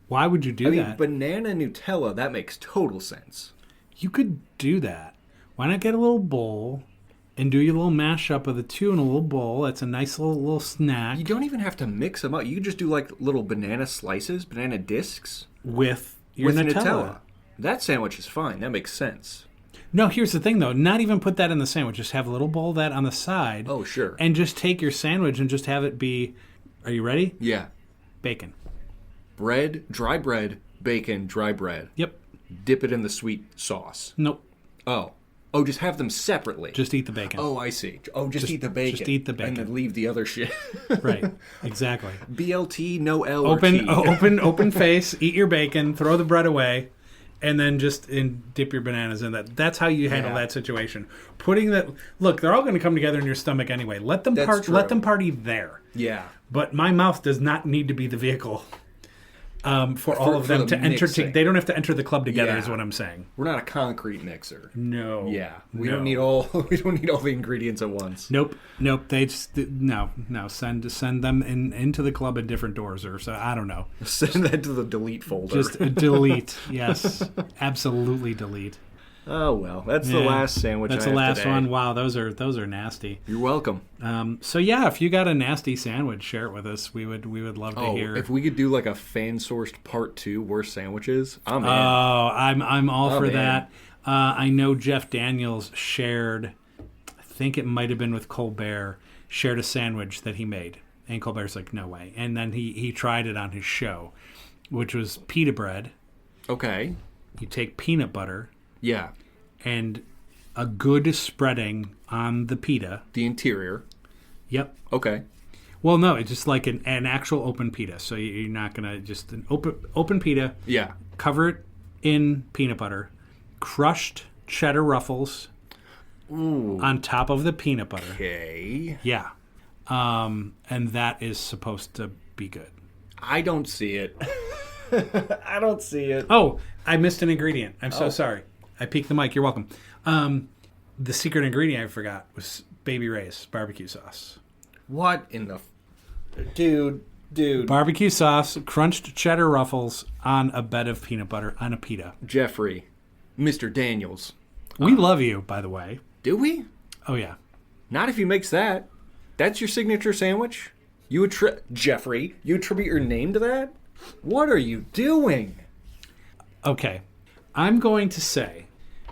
Why would you do I mean, that? banana Nutella, that makes total sense. You could do that. Why not get a little bowl and do your little mashup of the two in a little bowl? That's a nice little snack You don't even have to mix them up. You could just do like little banana slices, banana discs with your with Nutella. That sandwich is fine. That makes sense. No, here's the thing, though. Not even put that in the sandwich. Just have a little bowl of that on the side. Oh, sure. And just take your sandwich and just have it be, are you ready? Yeah. Bacon. Bread, dry bread, bacon, dry bread. Yep. Dip it in the sweet sauce. Nope. Oh. Oh, just have them separately. Just eat the bacon. Oh, I see. Oh, just eat the bacon. Just eat the bacon. And then leave the other shit. Right. Exactly. BLT, no L Open, or T. open face. Eat your bacon. Throw the bread away, and then just dip your bananas in that. That's how you handle that situation. Putting that. Look, they're all going to come together in your stomach anyway. Let them Let them party there. Yeah. But my mouth does not need to be the vehicle. For all of them to enter. They don't have to enter the club together. Is what I'm saying. We're not a concrete mixer. No. Yeah. We don't need all. We don't need all the ingredients at once. Nope. They just no. Send them into the club at different doors or so. I don't know. Send that to the delete folder. Just delete. Yes. Absolutely delete. Oh well, that's the last sandwich. That's I the have last today. one. Wow, those are nasty. You're welcome. So yeah, if you got a nasty sandwich, share it with us. We would love to hear. If we could do like a fan sourced part 2 worst sandwiches, I'm in. Oh, I'm all for that. I know Jeff Daniels shared. I think it might have been with Colbert. Shared a sandwich that he made, and Colbert's like, no way. And then he tried it on his show, which was pita bread. Okay. You take peanut butter. Yeah. And a good spreading on the pita. The interior. Yep. Okay. Well, no, it's just like an actual open pita. So you're not going to just an open pita. Yeah. Cover it in peanut butter. Crushed cheddar ruffles on top of the peanut butter. Okay. Yeah. And that is supposed to be good. I don't see it. I don't see it. Oh, I missed an ingredient. I'm so sorry. I peeked the mic. You're welcome. The secret ingredient I forgot was Baby Ray's barbecue sauce. What in the... Dude. Barbecue sauce, crunched cheddar ruffles on a bed of peanut butter on a pita. Jeffrey. Mr. Daniels. We love you, by the way. Do we? Oh, yeah. Not if he makes that. That's your signature sandwich? Jeffrey, you attribute your name to that? What are you doing? Okay. I'm going to say,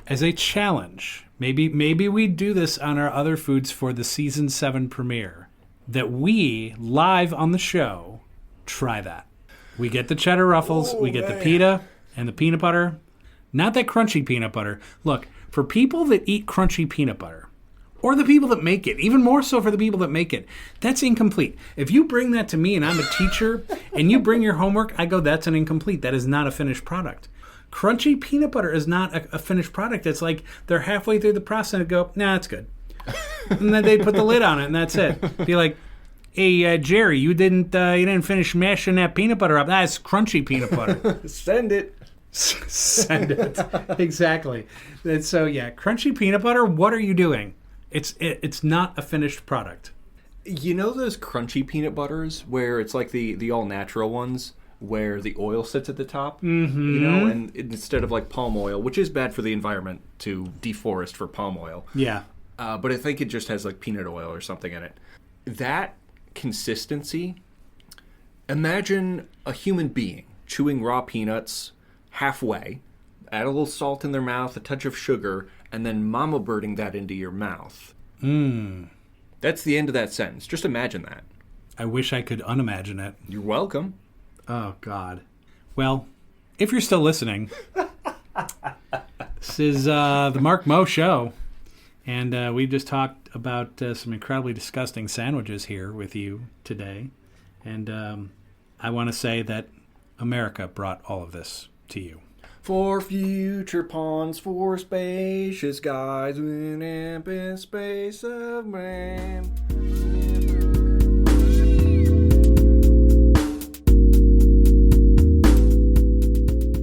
as a challenge, maybe we do this on our other foods for the season 7 premiere, that we, live on the show, try that. We get the cheddar ruffles, we get the pita and the peanut butter. Not that crunchy peanut butter. Look, for people that eat crunchy peanut butter, or the people that make it, even more so for the people that make it, that's incomplete. If you bring that to me and I'm a teacher, and you bring your homework, I go, that's an incomplete. That is not a finished product. Crunchy peanut butter is not a finished product. It's like they're halfway through the process and go, nah, it's good. And then they put the lid on it, and that's it. Be like, hey, Jerry, you didn't finish mashing that peanut butter up. That's crunchy peanut butter. Send it. Send it. Exactly. And so, yeah, crunchy peanut butter, what are you doing? It's not a finished product. You know those crunchy peanut butters where it's like the all-natural ones where the oil sits at the top? Mm-hmm. You know, and instead of like palm oil, which is bad for the environment to deforest for palm oil. Yeah. But I think it just has like peanut oil or something in it. That consistency, imagine a human being chewing raw peanuts halfway, add a little salt in their mouth, a touch of sugar, and then mama birding that into your mouth. That's the end of that sentence. Just imagine that. I wish I could unimagine it. You're welcome. Oh, God. Well, if you're still listening, this is the Mark Moe Show. And we just talked about some incredibly disgusting sandwiches here with you today. And I want to say that America brought all of this to you. For future ponds, for spacious skies, in ample space of man.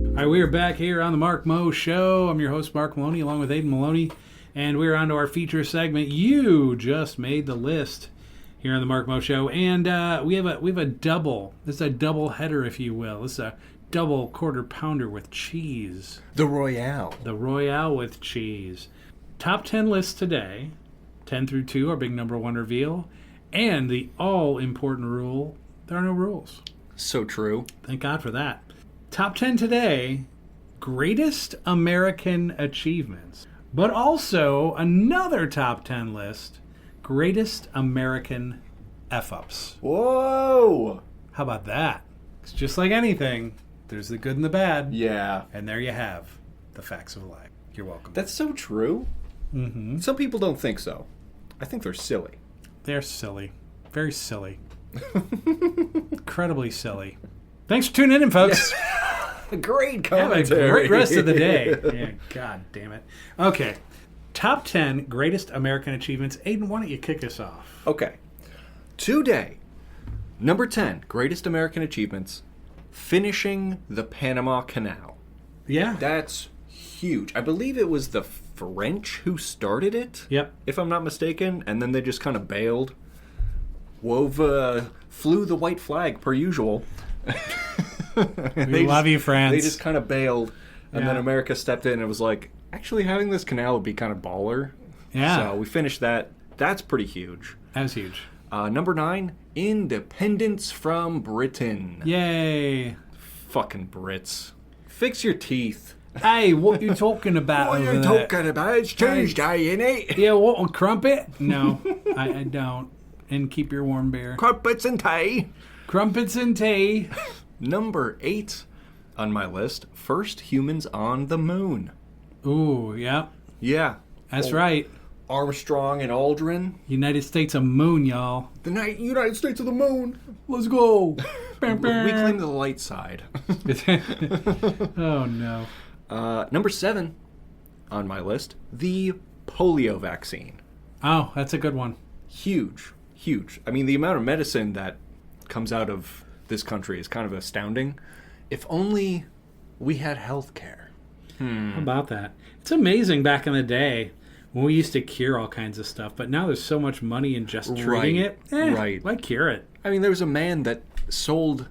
All right, we are back here on the Mark Moe Show. I'm your host, Mark Maloney, along with Aiden Maloney. And we're on to our feature segment. You just made the list here on the Mark Moe Show. And we have a double. This is a double header, if you will. This is a double quarter pounder with cheese. The Royale. The Royale with cheese. Top 10 list today. 10 through 2, our big number 1 reveal. And the all-important rule, there are no rules. So true. Thank God for that. Top 10 today, greatest American achievements. But also another top 10 list, greatest American F-ups. Whoa! How about that? It's just like anything. There's the good and the bad. Yeah. And there you have the facts of life. You're welcome. That's so true. Mm-hmm. Some people don't think so. I think they're silly. They're silly. Very silly. Incredibly silly. Thanks for tuning in, folks. Great Have a commentary. great rest of the day. Yeah, God damn it. Okay. Top 10 greatest American achievements. Aiden, why don't you kick us off? Okay. Today, number 10, greatest American achievements, finishing the Panama Canal. Yeah. That's huge. I believe it was the French who started it, Yep. if I'm not mistaken, and then they just kind of bailed. Flew the white flag, per usual. We love you, France. They just kind of bailed, and then Yeah. America stepped in and was like, actually, having this canal would be kind of baller. Yeah. So we finished that. That's pretty huge. That was huge. Number 9, independence from Britain. Yay. Fucking Brits. Fix your teeth. Hey, what you talking about What are over you there? talking about? It's Tuesday, innit? Yeah, what, a crumpet? No, I don't. And keep your warm beer. Crumpets and tea. Crumpets and tea. Number 8 on my list, first humans on the moon. Ooh, yeah. Yeah. That's right. Armstrong and Aldrin. United States of Moon, y'all. The United States of the moon. Let's go. We claim the light side. Oh, no. Number 7 on my list, the polio vaccine. Oh, that's a good one. Huge. Huge. I mean, the amount of medicine that comes out of this country is kind of astounding. If only we had health care. How about that? It's amazing back in the day when we used to cure all kinds of stuff, but now there's so much money in just treating Right, it. right. Why cure it? I mean, there was a man that sold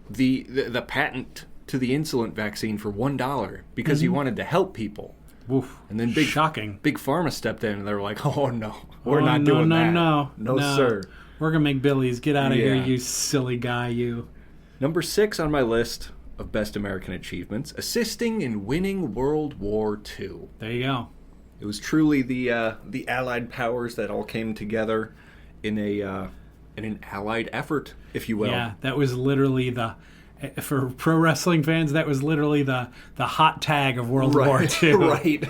the patent to the insulin vaccine for $1 because he wanted to help people. Woof. And then Shocking. Big Pharma stepped in and they were like, "Oh no, we're Oh, not no, doing no, that. No, sir." We're going to make Billy's. Get out of here, Yeah. you silly guy, you. Number 6 on my list of best American achievements: assisting in winning World War II. There you go. It was truly the Allied powers that all came together in an Allied effort, if you will. Yeah, that was literally for pro wrestling fans, that was literally the hot tag of World War II. Right.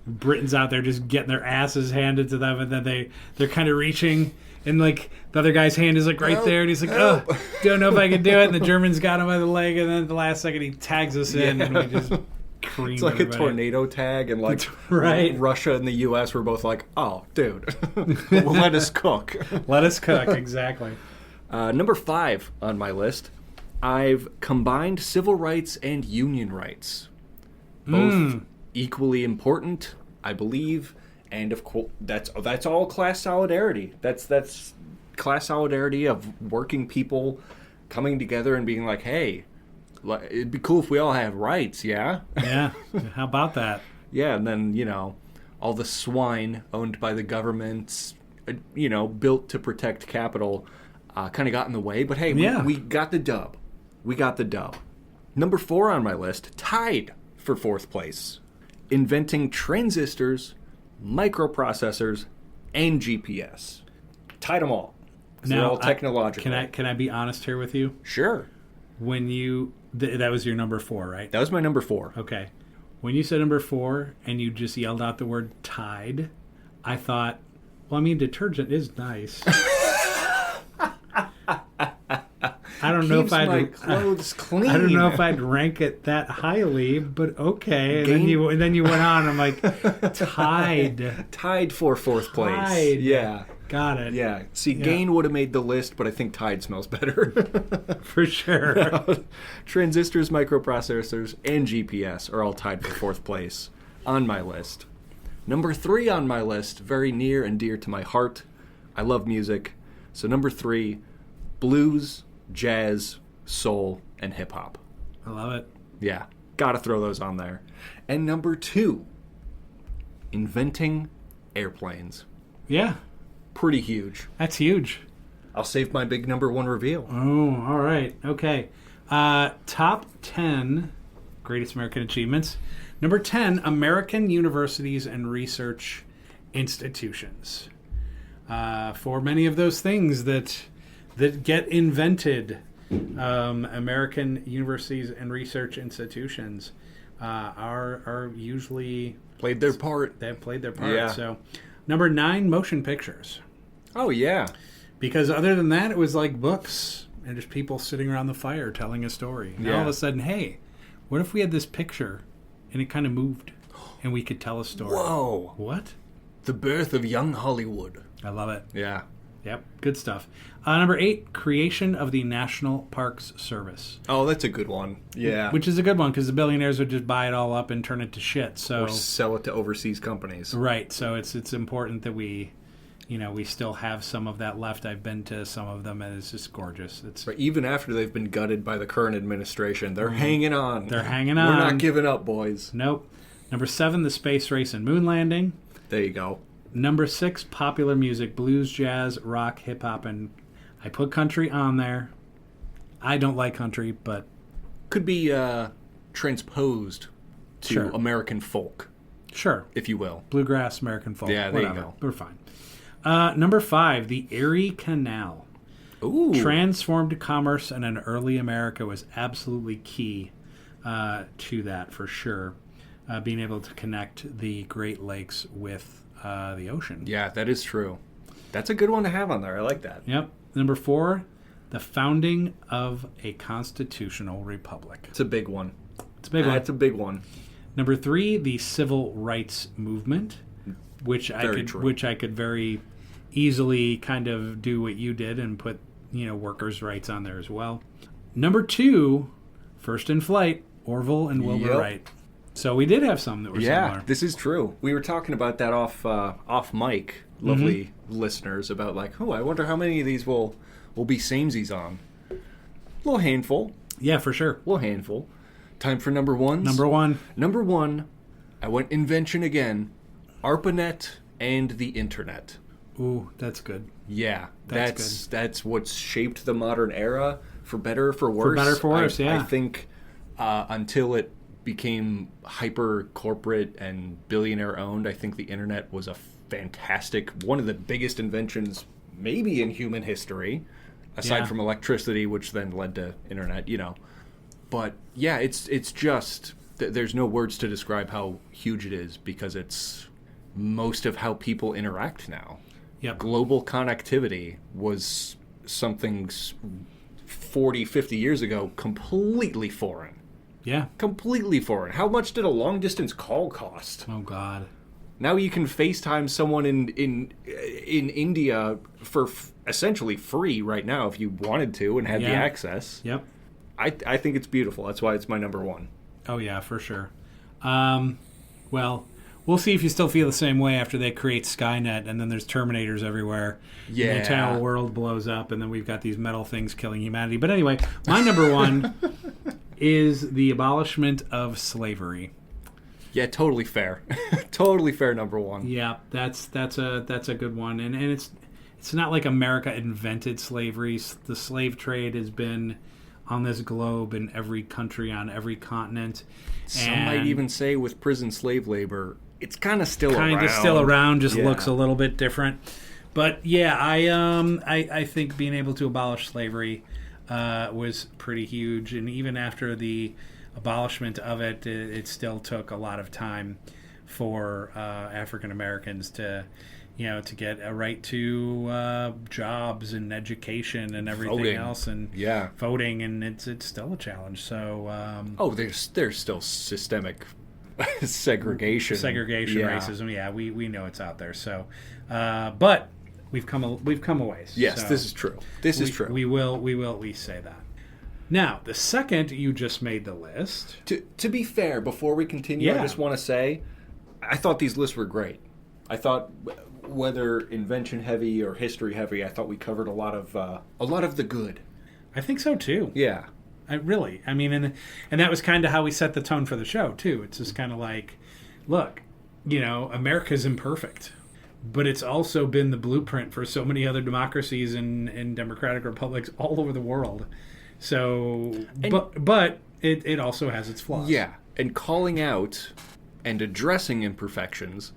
Britain's out there just getting their asses handed to them, and then they're kind of reaching, and like the other guy's hand is like right Help, there, and he's like, help. "Oh, don't know if I can do it." And the German's got him by the leg, and then at the last second he tags us in, and we just cream It's like everybody. a tornado tag, and like Right. Russia and the U.S. were both like, "Oh, dude, let us cook." Let us cook, exactly. Number 5 on my list, I've combined civil rights and union rights. Both equally important, I believe, and of course that's all class solidarity. That's class solidarity of working people coming together and being like, "Hey, it'd be cool if we all have rights, yeah?" Yeah, how about that? Yeah, and then, all the swine owned by the governments, built to protect capital, kind of got in the way. But hey, Yeah. we got the dub. We got the dub. Number 4 on my list, tied for 4th place. Inventing transistors, microprocessors, and GPS. Tied them all. 'Cause they're all technological. Can I be honest here with you? Sure. When you that was your number 4, right? That was my number 4. Okay. When you said number 4 and you just yelled out the word Tide, I thought, well, I mean, detergent is nice. I don't know if Keeps my I'd clothes clean. I don't know if I'd rank it that highly, but okay. And then you went on. I'm like, Tide. Tied for 4th place. Tide. Yeah. Got it. Yeah. See, Yeah. Gain would have made the list, but I think Tide smells better. For sure. Transistors, microprocessors, and GPS are all tied for 4th place on my list. Number 3 on my list, very near and dear to my heart. I love music. So number 3, blues, jazz, soul, and hip-hop. I love it. Yeah, gotta throw those on there. And number 2, inventing airplanes. Yeah, Pretty huge. that's huge. I'll save my big number 1 reveal. Oh, all right. Okay. Top 10 greatest American achievements. Number 10, American universities and research institutions. For many of those things that get invented, American universities and research institutions are usually Played their part. They have played their part. Yeah. So, number 9, motion pictures. Oh, yeah. Because other than that, it was like books and just people sitting around the fire telling a story. And all of a sudden, hey, what if we had this picture and it kind of moved and we could tell a story? Whoa. What? The birth of young Hollywood. I love it. Yeah. Yep, good stuff. Number 8, creation of the National Parks Service. Oh, that's a good one. Yeah. Which is a good one because the billionaires would just buy it all up and turn it to shit. So or sell it to overseas companies. Right. So it's important that we still have some of that left. I've been to some of them, and it's just gorgeous. But even after they've been gutted by the current administration, they're hanging on. They're hanging on. We're not giving up, boys. Nope. Number 7, the space race and moon landing. There you go. Number 6, popular music, blues, jazz, rock, hip-hop, and I put country on there. I don't like country, but... Could be transposed to American folk. Sure. If you will. Bluegrass, American folk. Yeah, there whatever. you go. We're fine. Number 5, the Erie Canal. Ooh. Transformed commerce in an early America was absolutely key to that, for sure. Being able to connect the Great Lakes with the ocean. Yeah, that is true. That's a good one to have on there. I like that. Yep. Number 4, the founding of a constitutional republic. It's a big one. It's a big one. It's a big one. Number 3, the civil rights movement, which I could very easily kind of do what you did and put, workers' rights on there as well. Number 2, First in Flight, Orville and Wilbur Wright. So we did have some that were similar. Yeah, this is true. We were talking about that off mic, lovely listeners, about I wonder how many of these will be samesies on. A little handful. Yeah, for sure. A little handful. Time for number ones. Number 1. Number 1, I went invention again. ARPANET and the internet. Ooh, that's good. Yeah, That's good. That's what's shaped the modern era, for better or for worse. For better or for worse, yeah. I think until it became hyper corporate and billionaire owned, I think the internet was a fantastic, one of the biggest inventions maybe in human history, aside from electricity, which then led to internet, But yeah, it's just there's no words to describe how huge it is, because it's most of how people interact now. Yep. Global connectivity was something 40, 50 years ago completely foreign. Yeah. Completely foreign. How much did a long-distance call cost? Oh, God. Now you can FaceTime someone in India for essentially free right now if you wanted to and had the access. Yep. I think it's beautiful. That's why it's my number 1. Oh, yeah, for sure. Well, we'll see if you still feel the same way after they create Skynet and then there's Terminators everywhere. Yeah. And the entire world blows up and then we've got these metal things killing humanity. But anyway, my number 1 is the abolishment of slavery. Yeah, totally fair. Totally fair, number 1. Yeah, that's a good one. And it's not like America invented slavery. The slave trade has been on this globe in every country on every continent. Some might even say with prison slave labor, it's kind of still around. Kind of still around, just looks a little bit different. But yeah, I think being able to abolish slavery was pretty huge, and even after the abolishment of it, it still took a lot of time for African Americans to get a right to jobs and education and everything else, and voting, and it's still a challenge. So there's still systemic segregation, racism. Yeah, we know it's out there. So, but we've come a ways. Yes, so this is true. This is true. We will at least say that. Now, the second you just made the list. To be fair, before we continue, I just want to say, I thought these lists were great. I thought, whether invention heavy or history heavy, I thought we covered a lot of the good. I think so too. Yeah. I mean, and that was kind of how we set the tone for the show too. It's just kind of like, look, America's imperfect, but it's also been the blueprint for so many other democracies and democratic republics all over the world. So, but it also has its flaws. Yeah, and calling out and addressing imperfections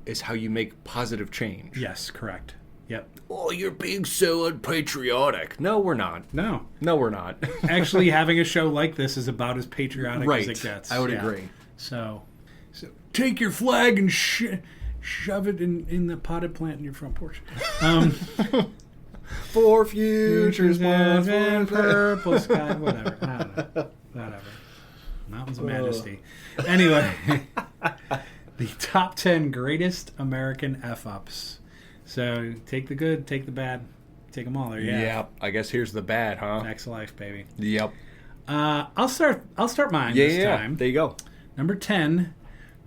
is how you make positive change. Yes, correct. Yep. Oh, you're being so unpatriotic. No, we're not. No, we're not. Actually, having a show like this is about as patriotic as it gets. I would agree. So take your flag and shove it in the potted plant in your front porch. For futures, and purple sky, whatever. I don't know. Whatever. Mountains of Majesty. Anyway, the top 10 greatest American F-ups. So take the good, take the bad, take them all. There you go. Yep. I guess here's the bad, huh? Next life, baby. Yep. I'll start mine this time. There you go. Number 10,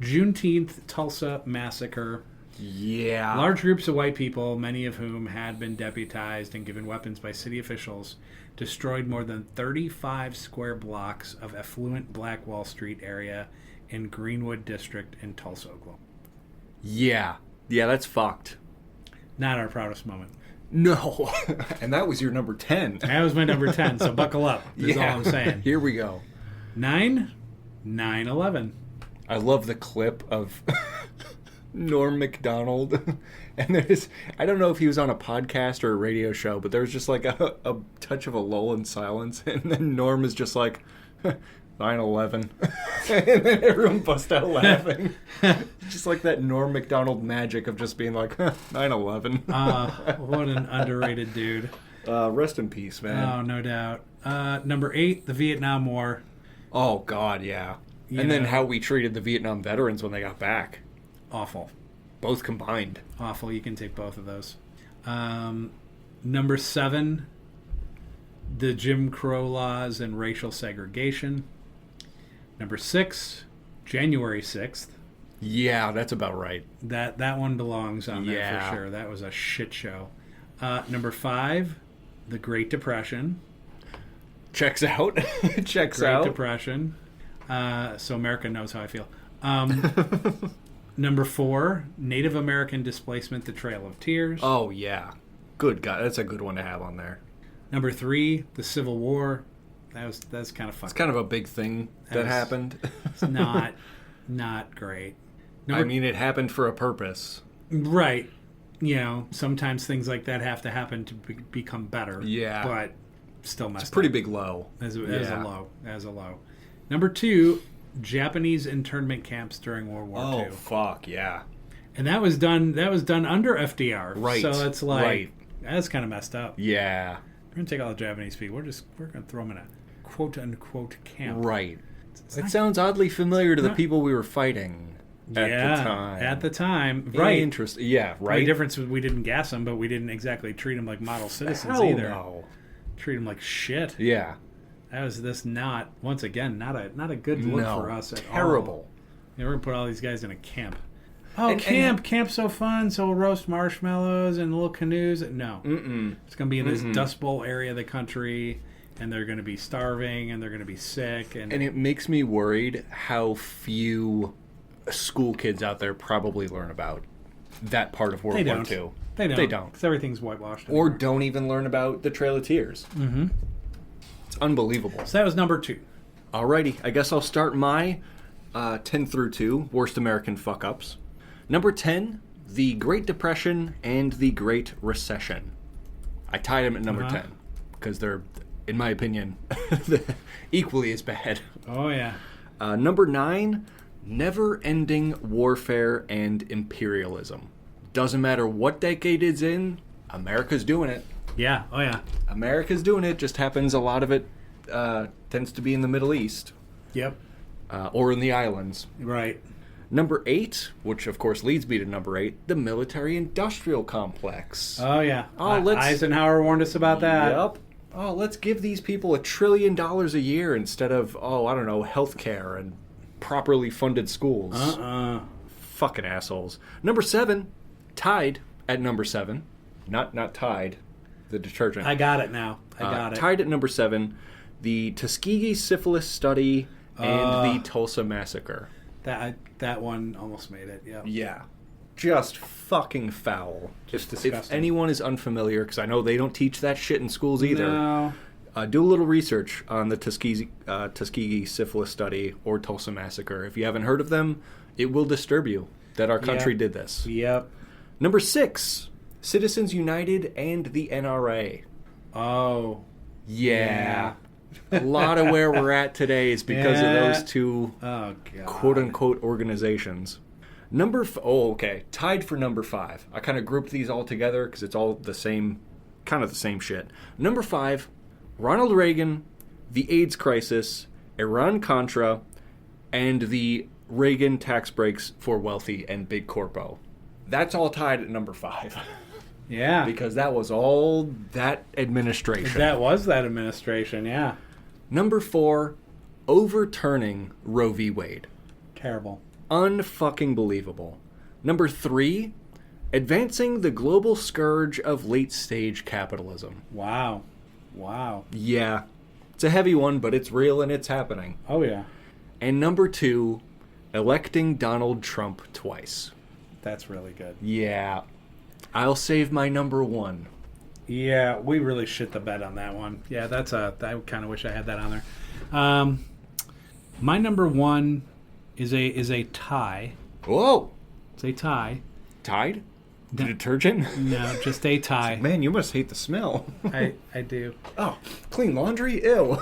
Juneteenth Tulsa Massacre. Yeah. Large groups of white people, many of whom had been deputized and given weapons by city officials, destroyed more than 35 square blocks of affluent Black Wall Street area in Greenwood District in Tulsa, Oklahoma. Yeah. Yeah, that's fucked. Not our proudest moment. No. And that was your number 10. That was my number 10, so buckle up. That's all I'm saying. Here we go. 9/11. I love the clip of Norm Macdonald. And there's, I don't know if he was on a podcast or a radio show, but there was just like a touch of a lull in silence. And then Norm is just like, 9/11. And then everyone busts out laughing. Just like that Norm Macdonald magic of just being like, 9/11. What an underrated dude. Rest in peace, man. Oh, no doubt. Number 8, the Vietnam War. Oh, God, yeah. And then how we treated the Vietnam veterans when they got back. Awful. Both combined. Awful. You can take both of those. Number 7, the Jim Crow laws and racial segregation. Number 6, January 6th. Yeah, that's about right. That one belongs on there for sure. That was a shit show. Number 5, the Great Depression. Checks out. Checks Great out. Depression. So America knows how I feel. Number 4, Native American displacement, the Trail of Tears. Oh, yeah. Good God. That's a good one to have on there. Number 3, the Civil War. That's kind of fucked. It's kind of a big thing that happened. It's not great. I mean, it happened for a purpose. Right. You know, sometimes things like that have to happen to become better. Yeah. But still messed up. It's a pretty big low. As a low. Number 2, Japanese internment camps during World War II. Oh, fuck, yeah. And that was done under FDR. Right. So it's like, that's kind of messed up. Yeah. We're going to take all the Japanese people. We're going to throw them in a quote-unquote camp. Right. It sounds oddly familiar to the people we were fighting at the time. At the time. Right. Interesting. Yeah, right. The difference was we didn't gas them, but we didn't exactly treat them like model citizens Hell either. No. Treat them like shit. Yeah. That was once again, not a good look for us at all. Terrible. Yeah, we're going to put all these guys in a camp. Oh, camp's so fun, so we'll roast marshmallows and little canoes. No. Mm-mm. It's going to be in this Dust Bowl area of the country, and they're going to be starving, and they're going to be sick. And it makes me worried how few school kids out there probably learn about that part of World War II. They don't. They don't. Because everything's whitewashed. Or don't even learn about the Trail of Tears. Mm-hmm. It's unbelievable. So that was number 2. Alrighty. I guess I'll start my 10 through 2 worst American fuck-ups. Number 10, the Great Depression and the Great Recession. I tied them at number 10 because they're, in my opinion, equally as bad. Oh, yeah. Number 9, never-ending warfare and imperialism. Doesn't matter what decade it's in, America's doing it. Yeah. Oh, yeah. America's doing it. Just happens a lot of it tends to be in the Middle East. Yep. Or in the islands. Right. Number 8, which of course leads me to number 8, the military-industrial complex. Oh, yeah. Oh, Eisenhower warned us about that. Yep. Oh, let's give these people $1 trillion a year instead of, healthcare and properly funded schools. Fucking assholes. Number 7, tied at number 7. Not tied, the detergent. I got it now. I got it. Tied at number 7, the Tuskegee syphilis study and the Tulsa massacre. That one almost made it, yeah. Yeah. Just fucking foul. Just If disgusting. anyone is unfamiliar, because I know they don't teach that shit in schools either. No. Do a little research on the Tuskegee syphilis study or Tulsa massacre. If you haven't heard of them, it will disturb you that our country did this. Yep. Number 6, Citizens United and the NRA. Oh. Yeah. A lot of where we're at today is because of those two quote-unquote organizations. Tied for number 5. I kind of grouped these all together because it's all the same, kind of the same shit. Number 5, Ronald Reagan, the AIDS crisis, Iran-Contra, and the Reagan tax breaks for wealthy and big corpo. That's all tied at number 5. Yeah. Because that was all that administration. That was that administration, yeah. Number 4, overturning Roe v. Wade. Terrible. Unfucking believable. Number 3, advancing the global scourge of late-stage capitalism. Wow. Yeah. It's a heavy one, but it's real and it's happening. Oh, yeah. And number 2, electing Donald Trump twice. That's really good. Yeah. I'll save my number 1. Yeah, we really shit the bed on that one. Yeah, I kind of wish I had that on there. My number 1 is a tie. Whoa! It's a tie. Tide? The detergent? No, just a tie. Man, you must hate the smell. I do. Oh, clean laundry? Ew.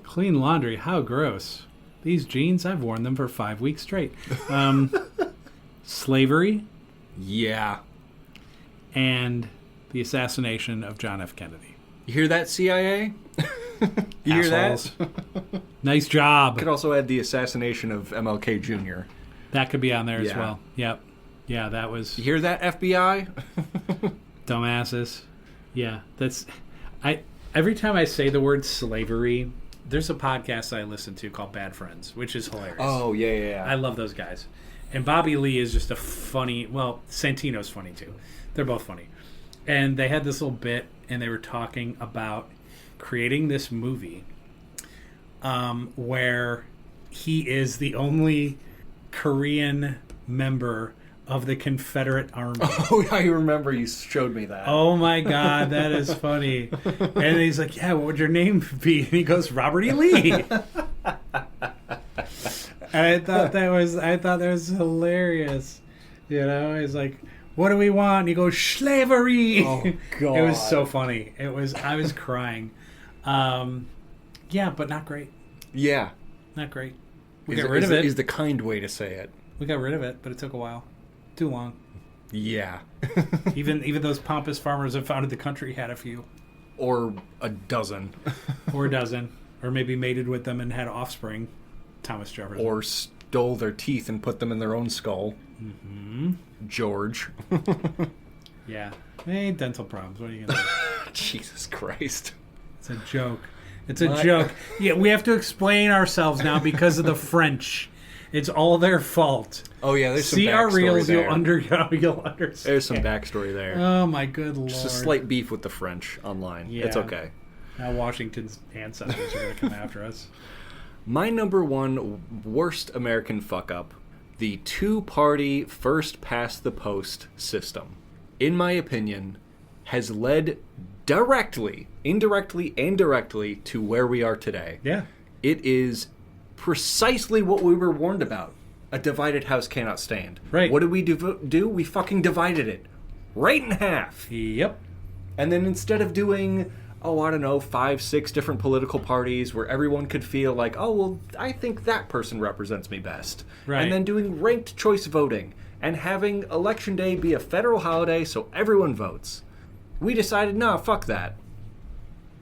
Clean laundry? How gross. These jeans, I've worn them for 5 weeks straight. Slavery. Yeah. And the assassination of John F. Kennedy. You hear that, CIA? You hear that? Nice job. Could also add the assassination of MLK Jr. That could be on there as well. Yep. Yeah, that was... You hear that, FBI? Dumbasses. Yeah, that's... Every time I say the word slavery, there's a podcast I listen to called Bad Friends, which is hilarious. Oh, yeah. I love those guys. And Bobby Lee is just a funny... Well, Santino's funny, too. They're both funny. And they had this little bit, and they were talking about creating this movie where he is the only Korean member of the Confederate Army. Oh, I remember you showed me that. Oh, my God, that is funny. And he's like, yeah, what would your name be? And he goes, Robert E. Lee. And I thought that was hilarious. You know, he's like, what do we want? And he goes, slavery. Oh, God. It was so funny. I was crying. Yeah, but not great. Yeah. Not great. We got rid of it. Is the kind way to say it. We got rid of it, but it took a while. Too long. Yeah. even those pompous farmers that founded the country had a few. Or a dozen. Or a dozen. Or maybe mated with them and had offspring. Thomas Jefferson. Or stole their teeth and put them in their own skull. Mm-hmm. George. Yeah. Hey, dental problems. What are you going to do? Jesus Christ. It's a joke. It's a joke. Yeah, we have to explain ourselves now because of the French. It's all their fault. Oh, yeah, there's some backstory. See our reels, there. you'll understand. There's some backstory there. Oh, my good Lord. Just a slight beef with the French online. Yeah. It's okay. Now Washington's ancestors are going to come after us. My number 1 worst American fuck-up, the 2-party first-past-the-post system, in my opinion, has led directly, indirectly, and directly to where we are today. Yeah. It is precisely what we were warned about. A divided house cannot stand. Right. What did we do? We fucking divided it. Right in half. Yep. And then instead of doing, 5, 6 different political parties where everyone could feel like, I think that person represents me best. Right. And then doing ranked choice voting and having Election Day be a federal holiday so everyone votes. We decided, no, fuck that.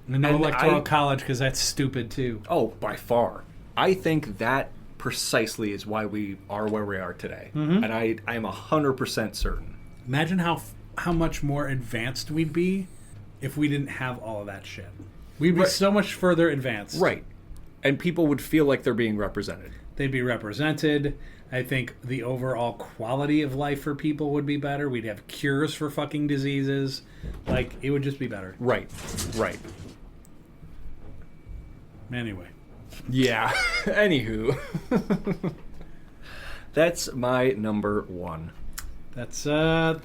And no electoral college because that's stupid too. Oh, by far. I think that precisely is why we are where we are today. Mm-hmm. And I am 100% certain. Imagine how much more advanced we'd be if we didn't have all of that shit. We'd be so much further advanced. Right. And people would feel like they're being represented. They'd be represented. I think the overall quality of life for people would be better. We'd have cures for fucking diseases. Like, it would just be better. Right. Anyway. Yeah. Anywho. That's my number 1. That's a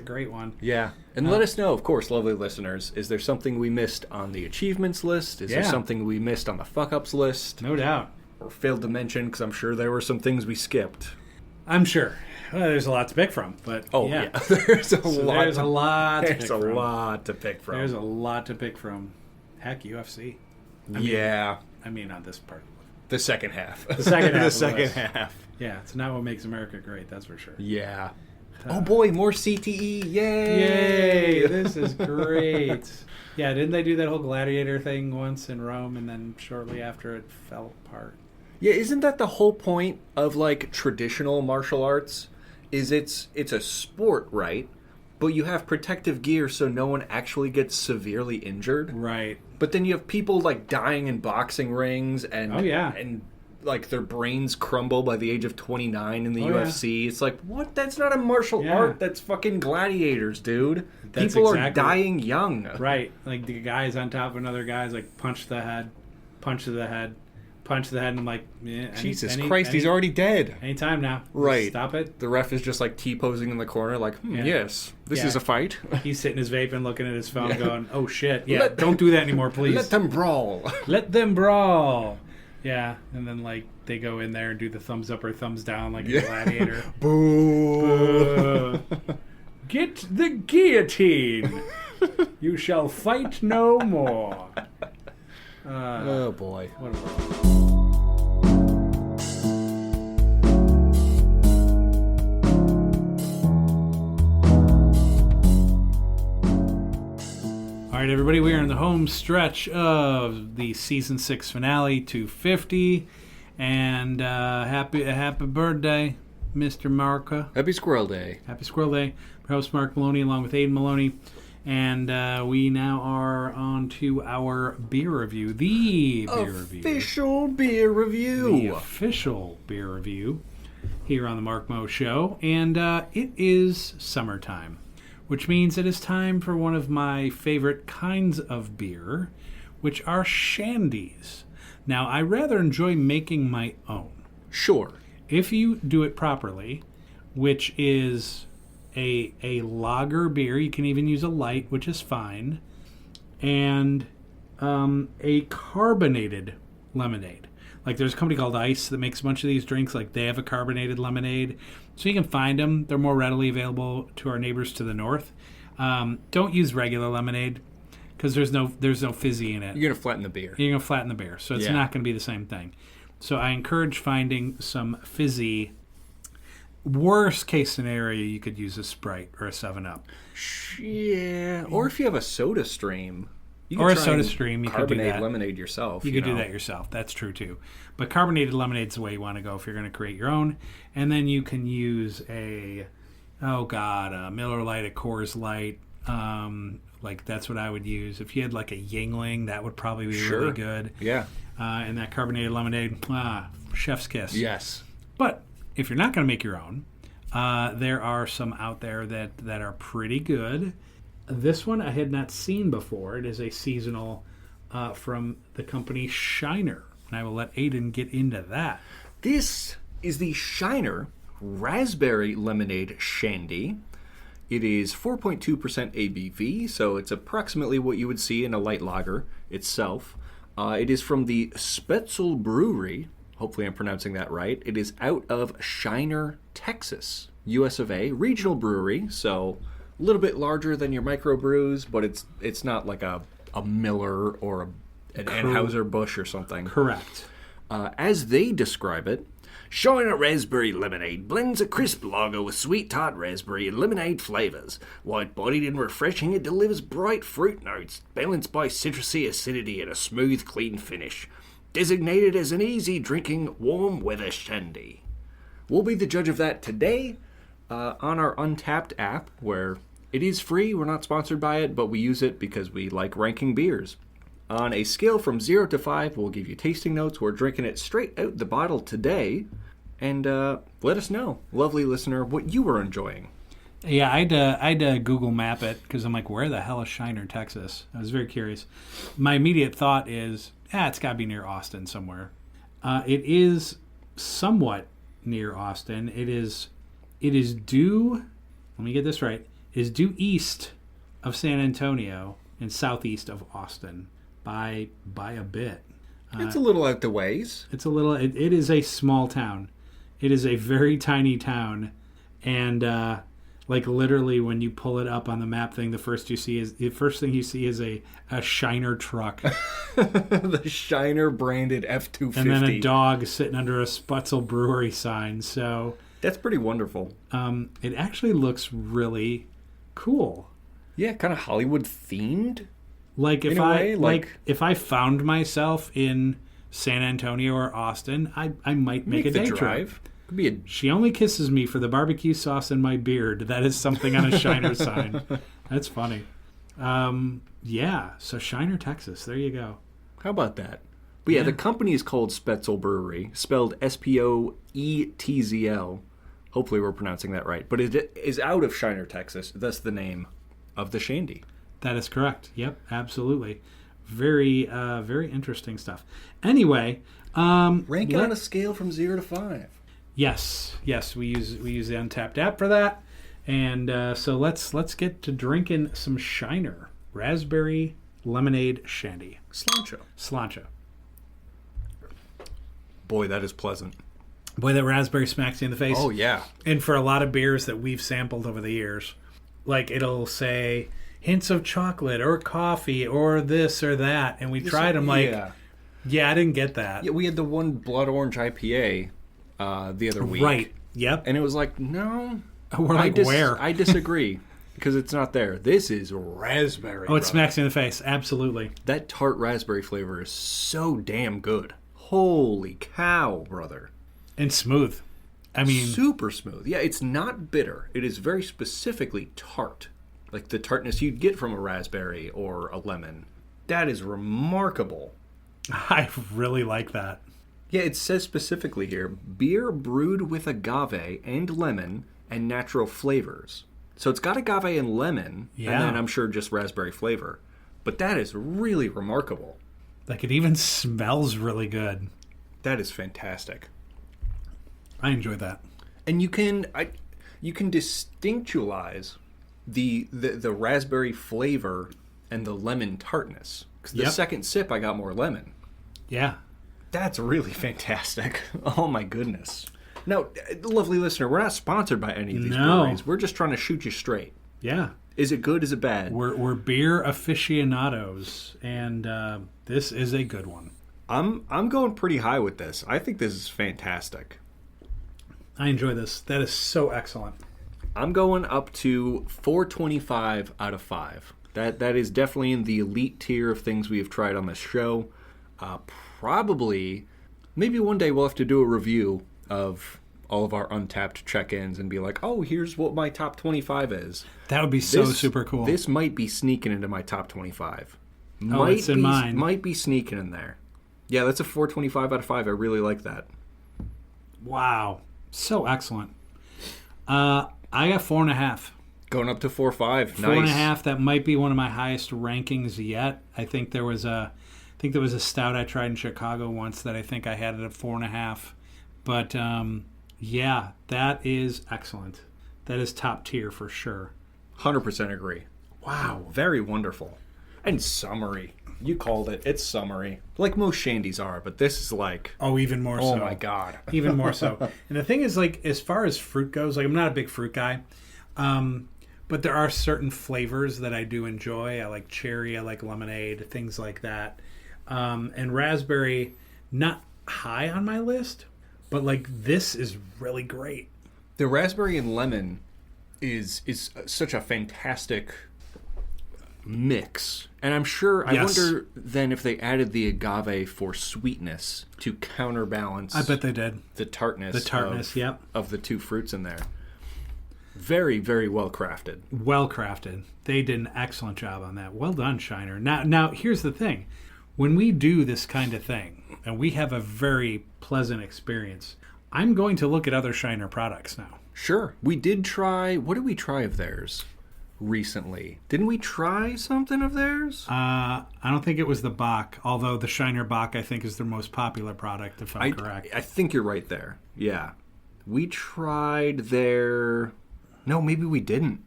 great one. Yeah. And let us know, of course, lovely listeners, is there something we missed on the achievements list? Is there something we missed on the fuck-ups list? No doubt. Or failed to mention, because I'm sure there were some things we skipped. I'm sure. Well, there's a lot to pick from, but yeah. There's a lot to pick from. to pick from. There's a lot to pick from. Heck, UFC. I mean, on this part. the second half. The second half. The second half. Yeah, it's not what makes America great, that's for sure. Yeah. Oh boy, more CTE. Yay! Yay! This is great. Yeah, didn't they do that whole gladiator thing once in Rome, and then shortly after it fell apart? Yeah, isn't that the whole point of like traditional martial arts? Is it's a sport, right? But you have protective gear so no one actually gets severely injured. Right. But then you have people like dying in boxing rings and and like their brains crumble by the age of 29 in the UFC. Yeah. It's like, what? That's not a martial art. That's fucking gladiators, dude. People are dying young. Right. Like the guy's on top of another guy's like punch the head, punch to the head, punch to the head, and I'm like, Jesus Christ, he's already dead. Anytime now. Right. Stop it. The ref is just like T-posing in the corner like, yes, this is a fight. He's sitting his vape and looking at his phone going, oh shit, don't do that anymore, please. Let them brawl. Let them brawl. Yeah, and then like they go in there and do the thumbs up or thumbs down like a gladiator. Boo! Get the guillotine. You shall fight no more. Oh boy! What a world. All right, everybody, we are in the home stretch of the season 6 finale, 250, and happy birthday, Mr. Marca. Happy Squirrel Day. Happy Squirrel Day. I'm host Mark Maloney along with Aiden Maloney, and we now are on to our beer review, the official beer review. The official beer review here on the Mark Mo Show, and it is summertime, which means it is time for one of my favorite kinds of beer, which are shandies. Now, I rather enjoy making my own. Sure. If you do it properly, which is a lager beer, you can even use a light, which is fine, and a carbonated lemonade. Like there's a company called Ice that makes a bunch of these drinks. Like they have a carbonated lemonade. So you can find them. They're more readily available to our neighbors to the north. Don't use regular lemonade because there's no fizzy in it. You're going to flatten the beer. You're going to flatten the beer. So it's not going to be the same thing. So I encourage finding some fizzy. Worst case scenario, you could use a Sprite or a 7-Up. Yeah. Or if you have a soda stream. Or a soda stream, you could do that. Carbonate lemonade yourself. You could do that yourself. That's true, too. But carbonated lemonade's the way you want to go if you're going to create your own. And then you can use a Miller Lite, a Coors Light. Like, that's what I would use. If you had, like, a Yingling, that would probably be really good. Yeah. And that carbonated lemonade, chef's kiss. Yes. But if you're not going to make your own, there are some out there that are pretty good. This one I had not seen before. It is a seasonal from the company Shiner. And I will let Aiden get into that. This is the Shiner Raspberry Lemonade Shandy. It is 4.2% ABV, so it's approximately what you would see in a light lager itself. It is from the Spetzel Brewery. Hopefully I'm pronouncing that right. It is out of Shiner, Texas, US of A. Regional brewery, so a little bit larger than your microbrews, but it's not like a Miller or an Anheuser-Busch or something. Correct. As they describe it, Shiner Raspberry Lemonade blends a crisp lager with sweet tart raspberry and lemonade flavors. Light-bodied and refreshing, it delivers bright fruit notes, balanced by citrusy acidity and a smooth, clean finish. Designated as an easy-drinking, warm-weather shandy. We'll be the judge of that today on our Untapped app, where it is free. We're not sponsored by it, but we use it because we like ranking beers. On a scale from 0 to 5, we'll give you tasting notes. We're drinking it straight out the bottle today. And let us know, lovely listener, what you were enjoying. Yeah, I had to Google map it because I'm like, where the hell is Shiner, Texas? I was very curious. My immediate thought is, it's got to be near Austin somewhere. It is somewhat near Austin. It is due, let me get this right, it is due east of San Antonio and southeast of Austin by a bit. It's a little out the ways. It is a small town. It is a very tiny town. And Like literally, when you pull it up on the map thing, the first thing you see is a Shiner truck, The Shiner branded F-250. and then a dog sitting under a Sputzel Brewery sign. So That's pretty wonderful. it actually looks really cool. Yeah, kind of Hollywood themed. Like if In a way, if I found myself in San Antonio or Austin, I might make a the day drive. trip. Could be a She only kisses me for the barbecue sauce in my beard. That is something on a Shiner sign. That's funny. Yeah, so Shiner, Texas. There you go. How about that? But yeah, the company is called Spetzel Brewery, spelled Spoetzl. Hopefully we're pronouncing that right. But it is out of Shiner, Texas. That's the name of the shandy. That is correct. Yep, absolutely. Very, very interesting stuff. Anyway, Rank it on a scale from 0 to 5. Yes, we use the Untapped app for that, and so let's get to drinking some Shiner raspberry lemonade shandy. Slancha. Boy, that is pleasant. Boy, that raspberry smacks you in the face. Oh yeah. And for a lot of beers that we've sampled over the years, like it'll say hints of chocolate or coffee or this or that, and we tried them like, yeah, I didn't get that. Yeah, we had the one blood orange IPA the other week. Right. Yep. And it was like, no. We're like, where? I disagree because it's not there. This is raspberry. Oh, it smacks you in the face. Absolutely. That tart raspberry flavor is so damn good. Holy cow, brother. And smooth. I mean, super smooth. Yeah, it's not bitter. It is very specifically tart. Like the tartness you'd get from a raspberry or a lemon. That is remarkable. I really like that. Yeah, it says specifically here, beer brewed with agave and lemon and natural flavors. So it's got agave and lemon, and then I'm sure just raspberry flavor. But that is really remarkable. Like it even smells really good. That is fantastic. I enjoy that. And you can distinctualize the raspberry flavor and the lemon tartness. Because the second sip, I got more lemon. Yeah. That's really fantastic. Oh, my goodness. Now, lovely listener, we're not sponsored by any of these breweries. We're just trying to shoot you straight. Yeah. Is it good? Is it bad? We're beer aficionados, and this is a good one. I'm going pretty high with this. I think this is fantastic. I enjoy this. That is so excellent. I'm going up to 4.25 out of 5. That is definitely in the elite tier of things we have tried on this show. Probably, maybe one day we'll have to do a review of all of our Untapped check-ins and be like, oh, here's what my top 25 is. That would be super cool. This might be sneaking into my top 25. It's in mine. Might be sneaking in there. Yeah, that's a 4.25 out of 5. I really like that. Wow. So excellent. I got 4.5. Going up to 4.5. Nice. 4.5. That might be one of my highest rankings yet. I think there was a stout I tried in Chicago once that I think I had it at 4.5. But yeah, that is excellent. That is top tier for sure. 100% agree. Wow, very wonderful. And summery. You called it. It's summery. Like most shandies are, but this is like... Oh, even more so. Oh, my God. Even more so. And the thing is, like, as far as fruit goes, like, I'm not a big fruit guy. But there are certain flavors that I do enjoy. I like cherry. I like lemonade. Things like that. And raspberry, not high on my list, but, like, this is really great. The raspberry and lemon is such a fantastic mix. And I'm sure, I wonder then if they added the agave for sweetness to counterbalance. I bet they did. The tartness. Of the two fruits in there. Very, very well crafted. Well crafted. They did an excellent job on that. Well done, Shiner. Now here's the thing. When we do this kind of thing, and we have a very pleasant experience, I'm going to look at other Shiner products now. Sure. We did try... What did we try of theirs recently? Didn't we try something of theirs? I don't think it was the Bach, although the Shiner Bach, I think, is their most popular product, if I'm correct. I think you're right there. Yeah. We tried their... No, maybe we didn't.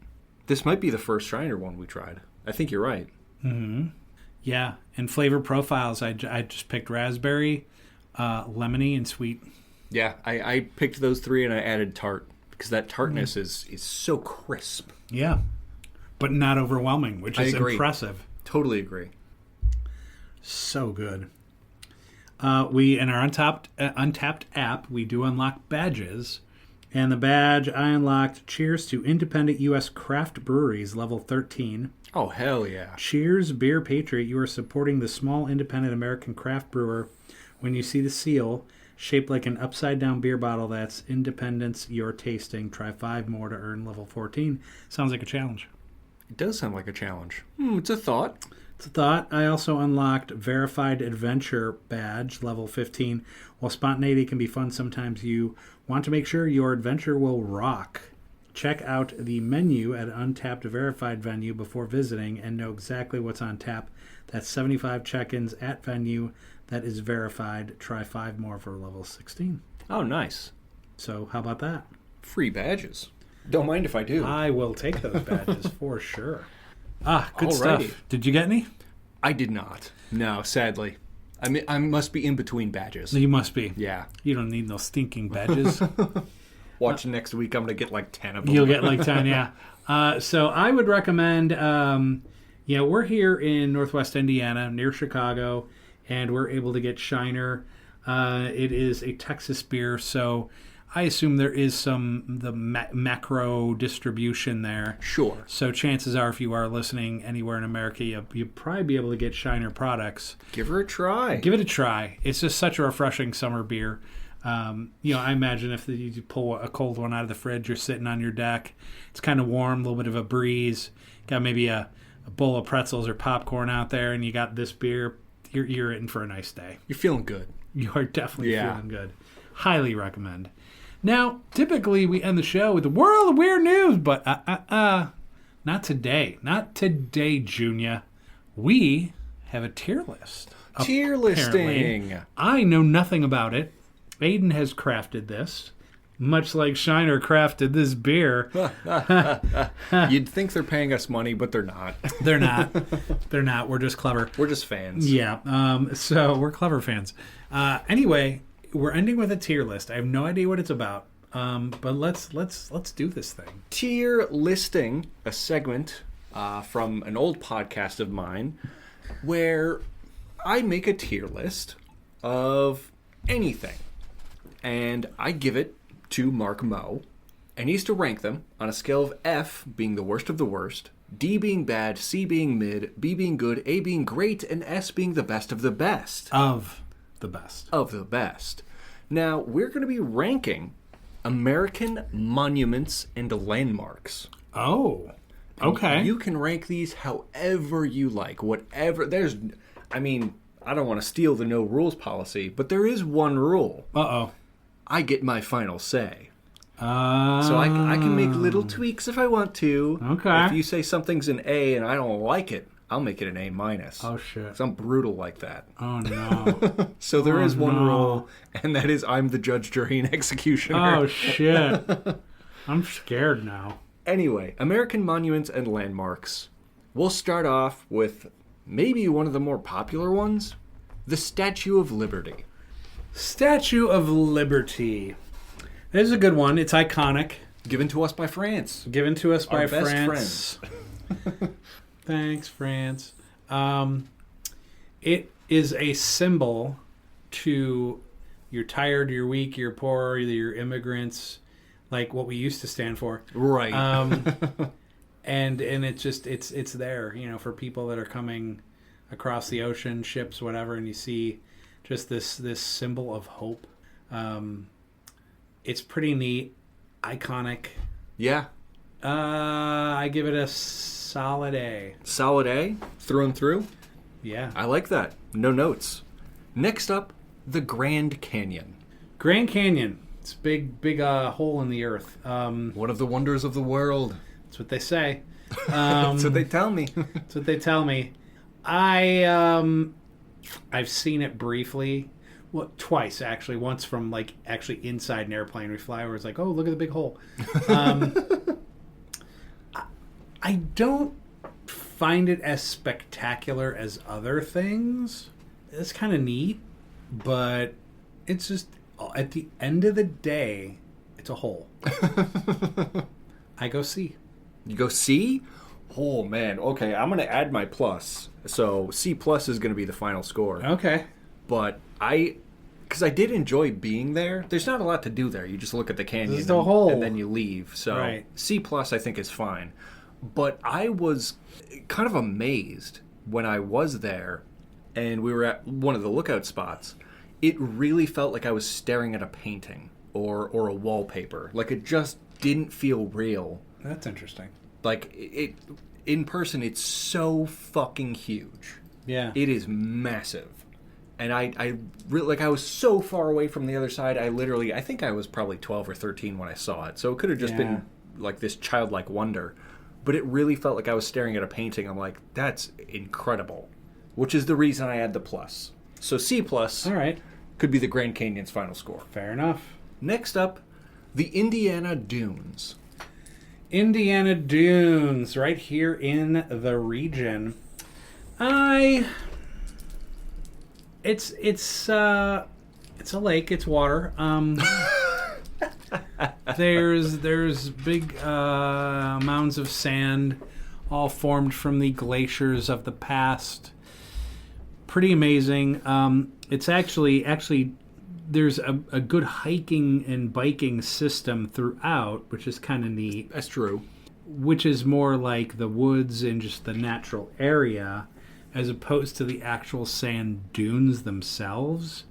This might be the first Shiner one we tried. I think you're right. Mm-hmm. Yeah, and flavor profiles, I just picked raspberry, lemony, and sweet. Yeah, I picked those three and I added tart because that tartness is so crisp. Yeah. But not overwhelming, which is impressive. Totally agree. So good. We in our Untapped app, we do unlock badges. And the badge I unlocked, cheers to independent U.S. craft breweries, level 13. Oh, hell yeah. Cheers, Beer Patriot. You are supporting the small independent American craft brewer. When you see the seal, shaped like an upside-down beer bottle, that's independence you're tasting. Try 5 more to earn level 14. Sounds like a challenge. It does sound like a challenge. It's a thought. It's a thought. I also unlocked Verified Adventure badge, level 15. While spontaneity can be fun, sometimes you want to make sure your adventure will rock. Check out the menu at Untapped Verified venue before visiting and know exactly what's on tap. That's 75 check-ins at venue that is verified. Try 5 more for level 16. Oh, nice. So how about that? Free badges. Don't mind if I do. I will take those badges for sure. Good Alrighty. stuff. Did you get any? I did not. No, sadly. I mean, I must be in between badges. You must be. Yeah. You don't need no stinking badges. Watch next week. I'm going to get like 10 of them. You'll get like 10, yeah. So I would recommend, we're here in Northwest Indiana, near Chicago, and we're able to get Shiner. It is a Texas beer, so I assume there is the macro distribution there. Sure. So chances are, if you are listening anywhere in America, you'll probably be able to get Shiner products. Give her a try. Give it a try. It's just such a refreshing summer beer. I imagine if you pull a cold one out of the fridge, you're sitting on your deck. It's kind of warm, a little bit of a breeze. Got maybe a bowl of pretzels or popcorn out there, and you got this beer. You're in for a nice day. You're feeling good. You are definitely feeling good. Highly recommend. Now, typically we end the show with the world of weird news, but not today. Not today, Junior. We have a tier list. Tier listing. I know nothing about it. Aiden has crafted this, much like Shiner crafted this beer. You'd think they're paying us money, but they're not. They're not. They're not. We're just clever. We're just fans. Yeah. So we're clever fans. Anyway, we're ending with a tier list. I have no idea what it's about. But let's do this thing. Tier listing, a segment from an old podcast of mine, where I make a tier list of anything. And I give it to Mark Moe, and he's to rank them on a scale of F being the worst of the worst, D being bad, C being mid, B being good, A being great, and S being the best of the best. Of the best. Of the best. Now, we're going to be ranking American monuments and landmarks. Oh, okay. And you can rank these however you like. Whatever. I don't want to steal the no rules policy, but there is one rule. Uh-oh. I get my final say. So I can make little tweaks if I want to. Okay. If you say something's an A and I don't like it, I'll make it an A minus. Oh, shit. 'Cause I'm brutal like that. Oh, no. So there is one rule, and that is I'm the judge, jury, and executioner. Oh, shit. I'm scared now. Anyway, American monuments and landmarks. We'll start off with maybe one of the more popular ones, the Statue of Liberty. Statue of Liberty. This is a good one. It's iconic. Given to us by France. Given to us by Our best France. Thanks, France. It is a symbol to you're tired, you're weak, you're poor, you're immigrants, like what we used to stand for. Right. And it's there, for people that are coming across the ocean, ships, whatever, and you see just this symbol of hope. It's pretty neat, iconic. Yeah. I give it a solid A. Solid A, through and through. Yeah. I like that. No notes. Next up, the Grand Canyon. Grand Canyon. It's a big hole in the earth. One of the wonders of the world. That's what they say. That's what they tell me. That's what they tell me. I've seen it briefly. Well, twice, actually. Once from, actually inside an airplane. We fly over. It's like, oh, look at the big hole. I don't find it as spectacular as other things. It's kind of neat, but it's just, at the end of the day, It's a hole. I go C. You go C? Oh, man. Okay, I'm going to add my plus. So C plus is going to be the final score. Okay. But because I did enjoy being there. There's not a lot to do there. You just look at the canyon This is the hole. and then you leave. So Right. C plus I think is fine. But I was kind of amazed when I was there and we were at one of the lookout spots. It really felt like I was staring at a painting or a wallpaper. Like it just didn't feel real. That's interesting. Like it in person, it's so fucking huge. Yeah. It is massive. And I really, like, I was so far away from the other side. I think I was probably 12 or 13 when I saw it. So it could have just been like this childlike wonder. But it really felt like I was staring at a painting. I'm like, that's incredible. Which is the reason I add the plus. So C plus All right. could be the Grand Canyon's final score. Fair enough. Next up, the Indiana Dunes. Indiana Dunes, right here in the region. It's a lake. It's water. There's big mounds of sand, all formed from the glaciers of the past. Pretty amazing. It's actually there's a good hiking and biking system throughout, which is kind of neat. That's true. Which is more like the woods and just the natural area, as opposed to the actual sand dunes themselves.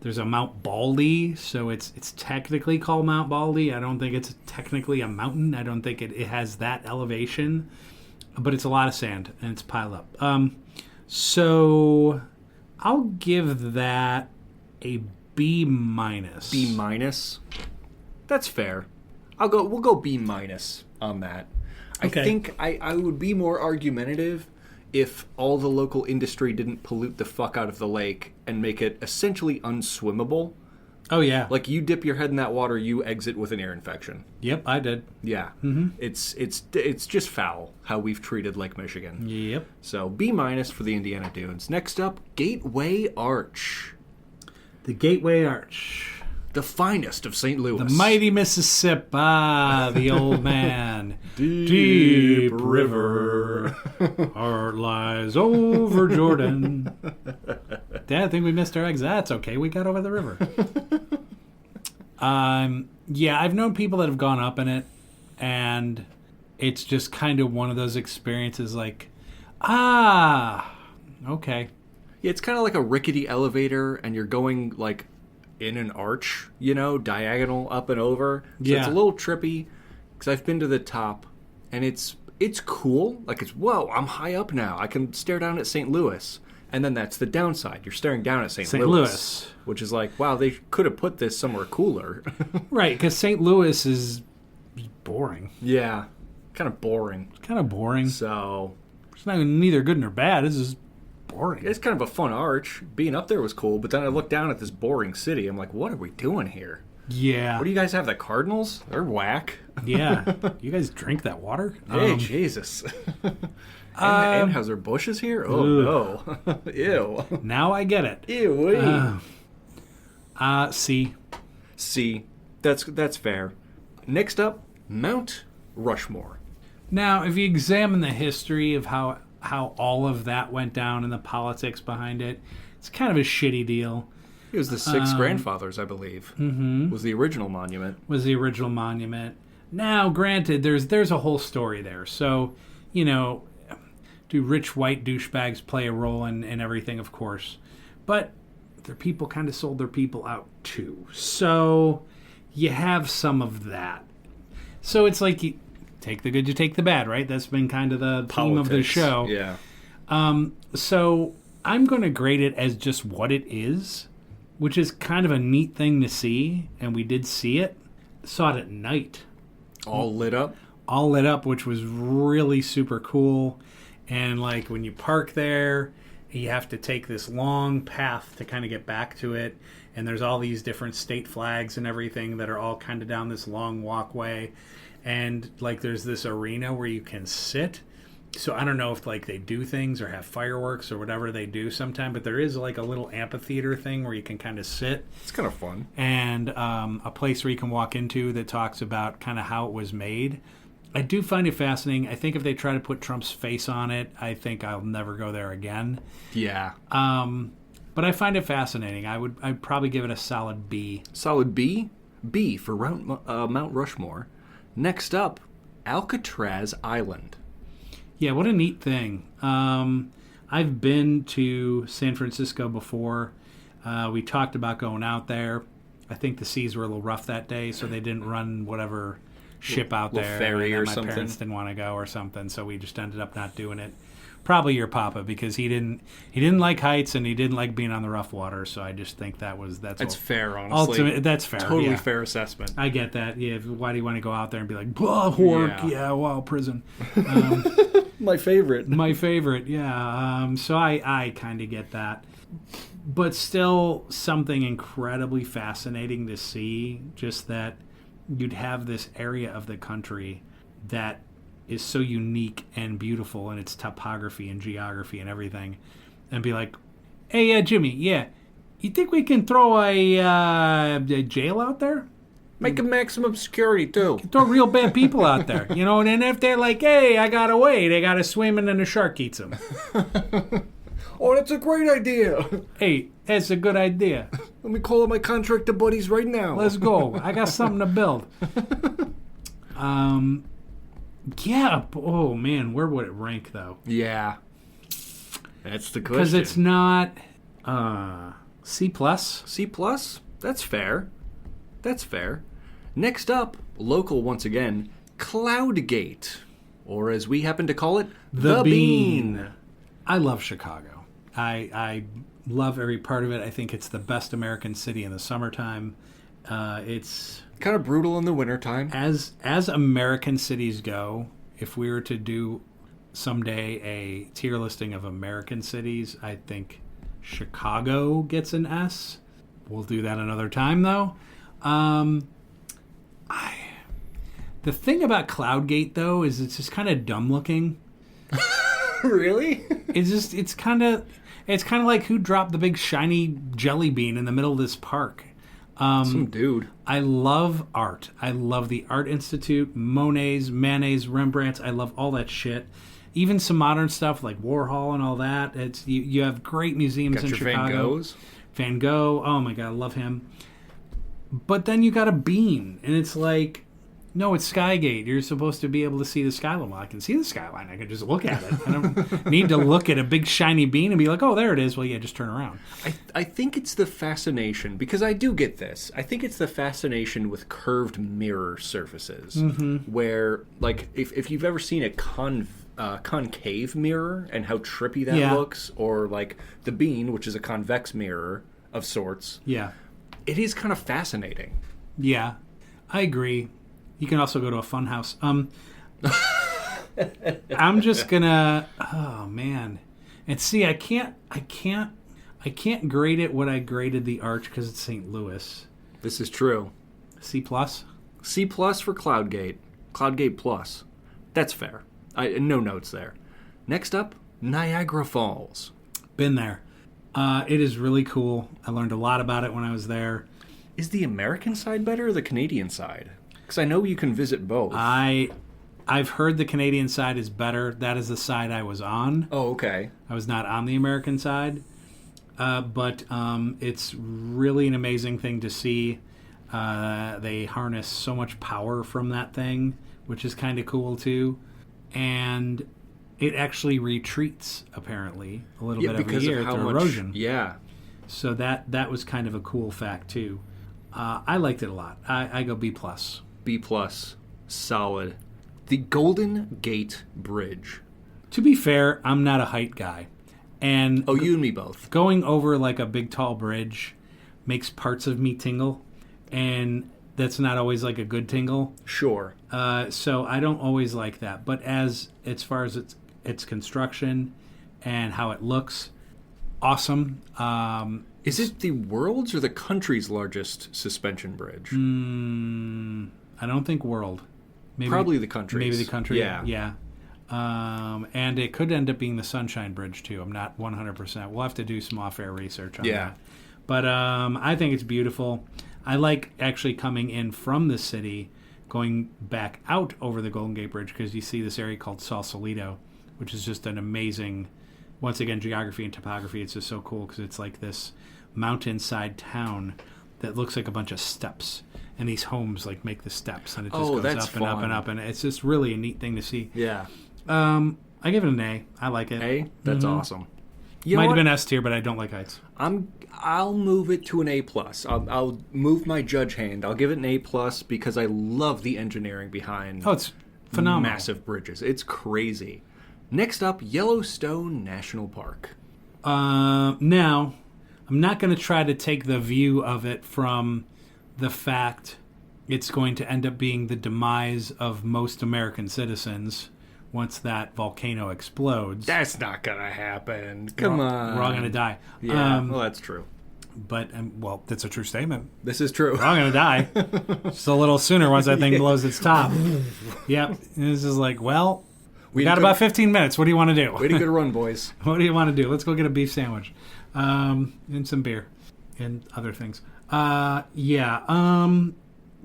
There's a Mount Baldy, so it's technically called Mount Baldy. I don't think it's technically a mountain. I don't think it has that elevation, but it's a lot of sand and it's piled up. So I'll give that a B minus. B minus. That's fair. We'll go B minus on that. Okay. I think I would be more argumentative if all the local industry didn't pollute the fuck out of the lake and make it essentially unswimmable. Oh yeah. Like you dip your head in that water, you exit with an ear infection. Yep, I did. Yeah. Mm-hmm. It's just foul how we've treated Lake Michigan. Yep. So B minus for the Indiana Dunes. Next up, Gateway Arch. The Gateway Arch. The finest of St. Louis. The mighty Mississippi, the old man. Deep river, art lies over Jordan. Dad, I think we missed our exit. That's okay. We got over the river. Yeah, I've known people that have gone up in it, and it's just kind of one of those experiences like, okay. Yeah, it's kind of like a rickety elevator, and you're going, like, in an arch, diagonal up and over. So Yeah. it's a little trippy, because I've been to the top, and it's cool. Like, whoa, I'm high up now. I can stare down at St. Louis. And then that's the downside. You're staring down at St. Louis. Which is like, wow, they could have put this somewhere cooler. Right, because St. Louis is boring. Yeah, kind of boring. It's kind of boring. So It's not neither good nor bad. It's just boring. it's kind of a fun arch. Being up there was cool, but then I looked down at this boring city. I'm like, what are we doing here? Yeah. What do you guys have? The Cardinals? They're whack. Yeah. You guys drink that water? Hey, Jesus. And Anheuser-Busch here? Oh, no. Ew. Now I get it. Ew. C. C. That's fair. Next up, Mount Rushmore. Now, if you examine the history of how all of that went down and the politics behind it, it's kind of a shitty deal. It was the six grandfathers, I believe. Mm-hmm. Was the original monument. Now, granted, there's a whole story there. So, do rich white douchebags play a role in everything? Of course. But their people kind of sold their people out too. So you have some of that. So it's like you take the good, you take the bad, right? That's been kind of the theme of the show. Yeah. So I'm going to grade it as just what it is, which is kind of a neat thing to see. And we did see it. Saw it at night. All lit up, which was really super cool. And like when you park there, you have to take this long path to kind of get back to it. And there's all these different state flags and everything that are all kind of down this long walkway. And like there's this arena where you can sit. So I don't know if like they do things or have fireworks or whatever they do sometime, but there is like a little amphitheater thing where you can kind of sit. It's kind of fun. And a place where you can walk into that talks about kind of how it was made. I do find it fascinating. I think if they try to put Trump's face on it, I think I'll never go there again. Yeah. But I find it fascinating. I'd probably give it a solid B. Solid B? B for Mount Rushmore. Next up, Alcatraz Island. Yeah, what a neat thing. I've been to San Francisco before. We talked about going out there. I think the seas were a little rough that day, so they didn't run whatever ship out there. Ferry or my something. My parents didn't want to go or something, so we just ended up not doing it. Probably your papa, because he didn't like heights and he didn't like being on the rough water. So I just think that's fair, honestly. That's fair. Totally fair assessment. I get that. Yeah. Why do you want to go out there and be like, blah, work? Yeah, well, prison. My favorite. My favorite. Yeah. So I kind of get that, but still something incredibly fascinating to see. Just that you'd have this area of the country that is so unique and beautiful in its topography and geography and everything, and be like, hey, Jimmy, you think we can throw a jail out there? Make a maximum security, too. Throw real bad people out there, and then if they're like, hey, I got away, they got to swim and then the shark eats them. Oh, that's a great idea. Hey, that's a good idea. Let me call up my contractor buddies right now. Let's go. I got something to build. Yeah. Oh, man. Where would it rank, though? Yeah. That's the question. Because it's not C+. C+? That's fair. That's fair. Next up, local once again, Cloudgate. Or as we happen to call it, The Bean. I love Chicago. I love every part of it. I think it's the best American city in the summertime. It's kind of brutal in the wintertime. As American cities go, if we were to do someday a tier listing of American cities, I think Chicago gets an S. We'll do that another time, though. The thing about Cloudgate, though, is it's just kind of dumb looking. Really? It's kind of like who dropped the big shiny jelly bean in the middle of this park. Some dude. I love art. I love the Art Institute, Monet's, Manet's, Rembrandt's. I love all that shit. Even some modern stuff like Warhol and all that. It's you have great museums in Chicago. Van Goghs. Van Gogh. Oh my God, I love him. But then you got a bean, and it's like, no, it's Skygate. You're supposed to be able to see the skyline. Well, I can see the skyline. I can just look at it. I don't need to look at a big shiny bean and be like, oh, there it is. Well, yeah, just turn around. I think it's the fascination, because I do get this. I think it's the fascination with curved mirror surfaces, where, like, if you've ever seen a concave mirror and how trippy that looks, or, like, the bean, which is a convex mirror of sorts. Yeah. It is kind of fascinating. Yeah, I agree. You can also go to a fun house. I'm just gonna. Oh man, and see, I can't grade it what I graded the Arch because it's St. Louis. This is true. C+. C+ for Cloudgate. Cloudgate Plus. That's fair. No notes there. Next up, Niagara Falls. Been there. It is really cool. I learned a lot about it when I was there. Is the American side better or the Canadian side? Because I know you can visit both. I've heard the Canadian side is better. That is the side I was on. Oh, okay. I was not on the American side. But it's really an amazing thing to see. They harness so much power from that thing, which is kind of cool too. And it actually retreats, apparently, a little bit every year through erosion. Yeah. So that was kind of a cool fact too. I liked it a lot. I go B+. B+, solid. The Golden Gate Bridge. To be fair, I'm not a height guy. And you and me both. Going over like a big tall bridge makes parts of me tingle, and that's not always like a good tingle. Sure. So I don't always like that. But as far as its construction and how it looks, awesome. Is it the world's or the country's largest suspension bridge? I don't think world. Maybe, probably the country's. Maybe the country. Yeah. And it could end up being the Sunshine Bridge, too. I'm not 100%. We'll have to do some off-air research on that. But I think it's beautiful. I like actually coming in from the city, going back out over the Golden Gate Bridge, because you see this area called Sausalito, which is just an amazing, once again, geography and topography. It's just so cool because it's like this mountainside town that looks like a bunch of steps. And these homes like make the steps, and it just goes up and up and up. And it's just really a neat thing to see. Yeah. I give it an A. I like it. A? That's awesome. Might have been S tier, but I don't like heights. I'll move it to an A+. I'll move my judge hand. I'll give it an A+ because I love the engineering behind it's phenomenal. Massive bridges. It's crazy. Next up, Yellowstone National Park. Now, I'm not going to try to take the view of it from the fact it's going to end up being the demise of most American citizens once that volcano explodes. That's not gonna happen. Come on. We're all gonna die. Yeah, well, that's true. But, that's a true statement. This is true. We're all gonna die. Just a little sooner once that thing blows its top. Yep. And this is like, well, we got about 15 minutes. What do you want to do? Way to good run, boys. What do you want to do? Let's go get a beef sandwich. And some beer. And other things.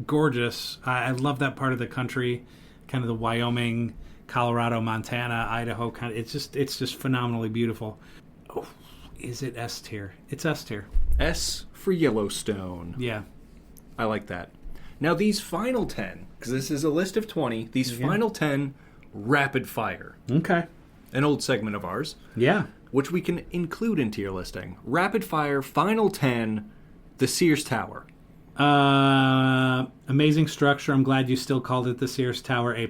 Gorgeous. I love that part of the country. Kind of the Wyoming, Colorado, Montana, Idaho kind of. It's just phenomenally beautiful. Oh, is it S tier? It's S tier. S for Yellowstone. Yeah. I like that. Now these final 10, because this is a list of 20, these final 10 rapid fire. Okay. An old segment of ours. Yeah. Which we can include into your listing. Rapid fire, final 10, the Sears Tower. Amazing structure. I'm glad you still called it the Sears Tower A+.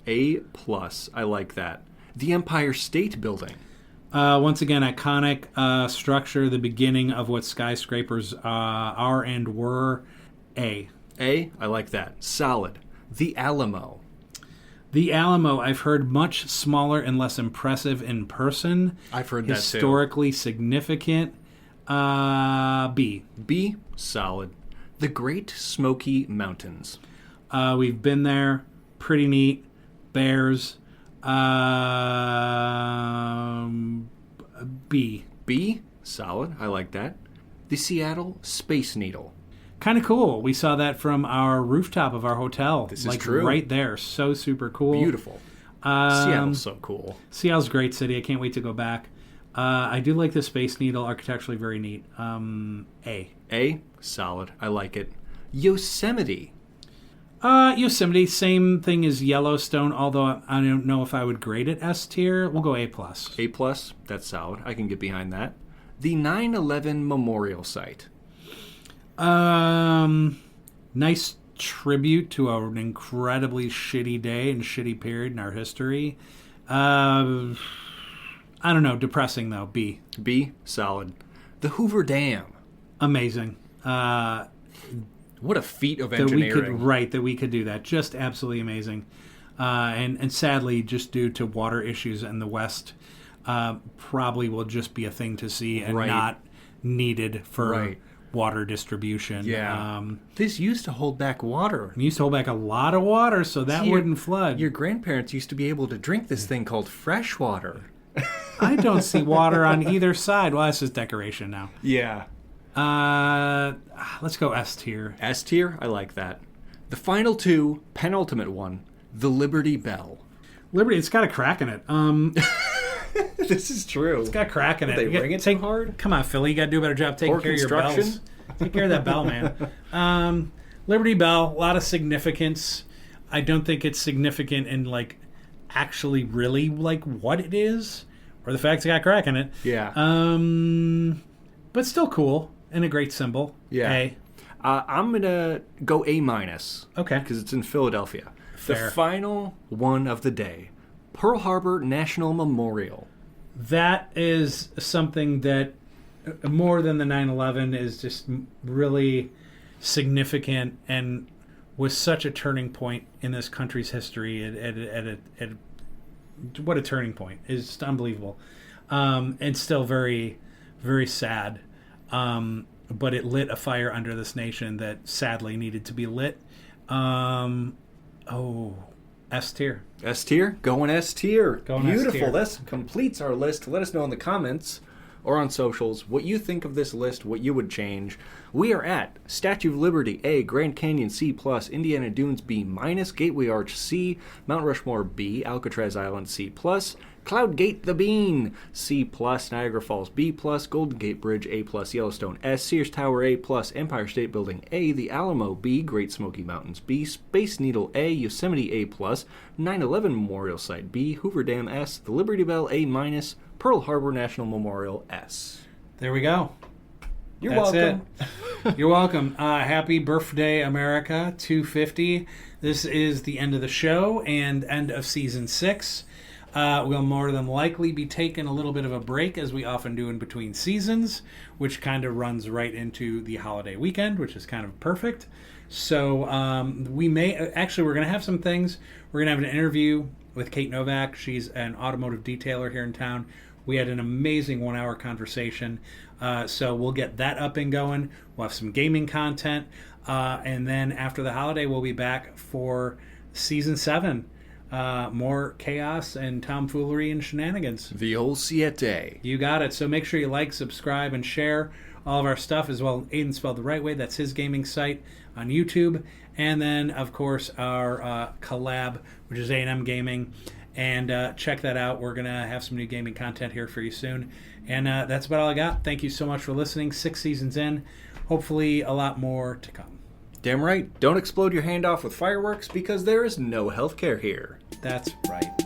A+. I like that. The Empire State Building. Once again, iconic structure, the beginning of what skyscrapers are and were. A. A, I like that. Solid. The Alamo. The Alamo, I've heard much smaller and less impressive in person. I've heard that too. Historically significant. B. B, solid. The Great Smoky Mountains. We've been there. Pretty neat. Bears. B. B, solid. I like that. The Seattle Space Needle. Kind of cool. We saw that from our rooftop of our hotel. This is true. Right there. So super cool. Beautiful. Seattle's so cool. Seattle's a great city. I can't wait to go back. I do like the Space Needle. Architecturally very neat. A. A, solid. I like it. Yosemite. Yosemite, same thing as Yellowstone, although I don't know if I would grade it S tier. We'll go A+. A+, that's solid. I can get behind that. The 9/11 Memorial Site. Nice tribute to an incredibly shitty day and shitty period in our history. I don't know. Depressing, though. B. B, solid. The Hoover Dam. Amazing. What a feat of engineering. That we could do that. Just absolutely amazing. And sadly, just due to water issues in the West, probably will just be a thing to see and not needed for water distribution. Yeah. This used to hold back water. It used to hold back a lot of water, so that wouldn't flood. Your grandparents used to be able to drink this thing called fresh water. I don't see water on either side. Well, that's just decoration now. Yeah. Let's go S tier. S tier? I like that. The final two, penultimate one, the Liberty Bell. Liberty, it's got a crack in it. This is true. It's got a crack in it. They ring it too hard? Come on, Philly. You got to do a better job taking care of your bells. Take care of that bell, man. Liberty Bell, a lot of significance. I don't think it's significant in, like, actually really, like, what it is. Or the fact it's got a crack in it. Yeah. But still cool. And a great symbol. Yeah. A. I'm going to go A-. Okay. Because it's in Philadelphia. Fair. The final one of the day. Pearl Harbor National Memorial. That is something that, more than the 9/11, is just really significant and was such a turning point in this country's history. What a turning point. It's just unbelievable. And still very, very sad. But it lit a fire under this nation that sadly needed to be lit. S tier. S tier? Going S tier. Going S Beautiful. tier. This completes our list. Let us know in the comments or on socials what you think of this list, what you would change. We are at Statue of Liberty A, Grand Canyon C+, Indiana Dunes B-, Gateway Arch C, Mount Rushmore B, Alcatraz Island C+, Cloud Gate the Bean C+, Niagara Falls B+, Golden Gate Bridge A+, Yellowstone S, Sears Tower A+, Empire State Building A, The Alamo B, Great Smoky Mountains B, Space Needle A, Yosemite A+, 9/11 Memorial Site B, Hoover Dam S, the Liberty Bell A-, Pearl Harbor National Memorial S. There we go. You're That's welcome. it. You're welcome. Happy birthday, America 250. This is the end of the show and end of season 6. We'll more than likely be taking a little bit of a break, as we often do in between seasons, which kind of runs right into the holiday weekend, which is kind of perfect. So we're going to have some things. We're going to have an interview with Kate Novak. She's an automotive detailer here in town. We had an amazing 1-hour conversation. So we'll get that up and going. We'll have some gaming content. And then after the holiday, we'll be back for season 7. More chaos and tomfoolery and shenanigans. The old Siete. You got it. So make sure you like, subscribe, and share all of our stuff as well. Aiden Spelled the Right Way. That's his gaming site on YouTube. And then, of course, our collab, which is A&M Gaming. And check that out. We're going to have some new gaming content here for you soon. And that's about all I got. Thank you so much for listening. 6 seasons in. Hopefully a lot more to come. Damn right. Don't explode your hand off with fireworks because there is no healthcare here. That's right.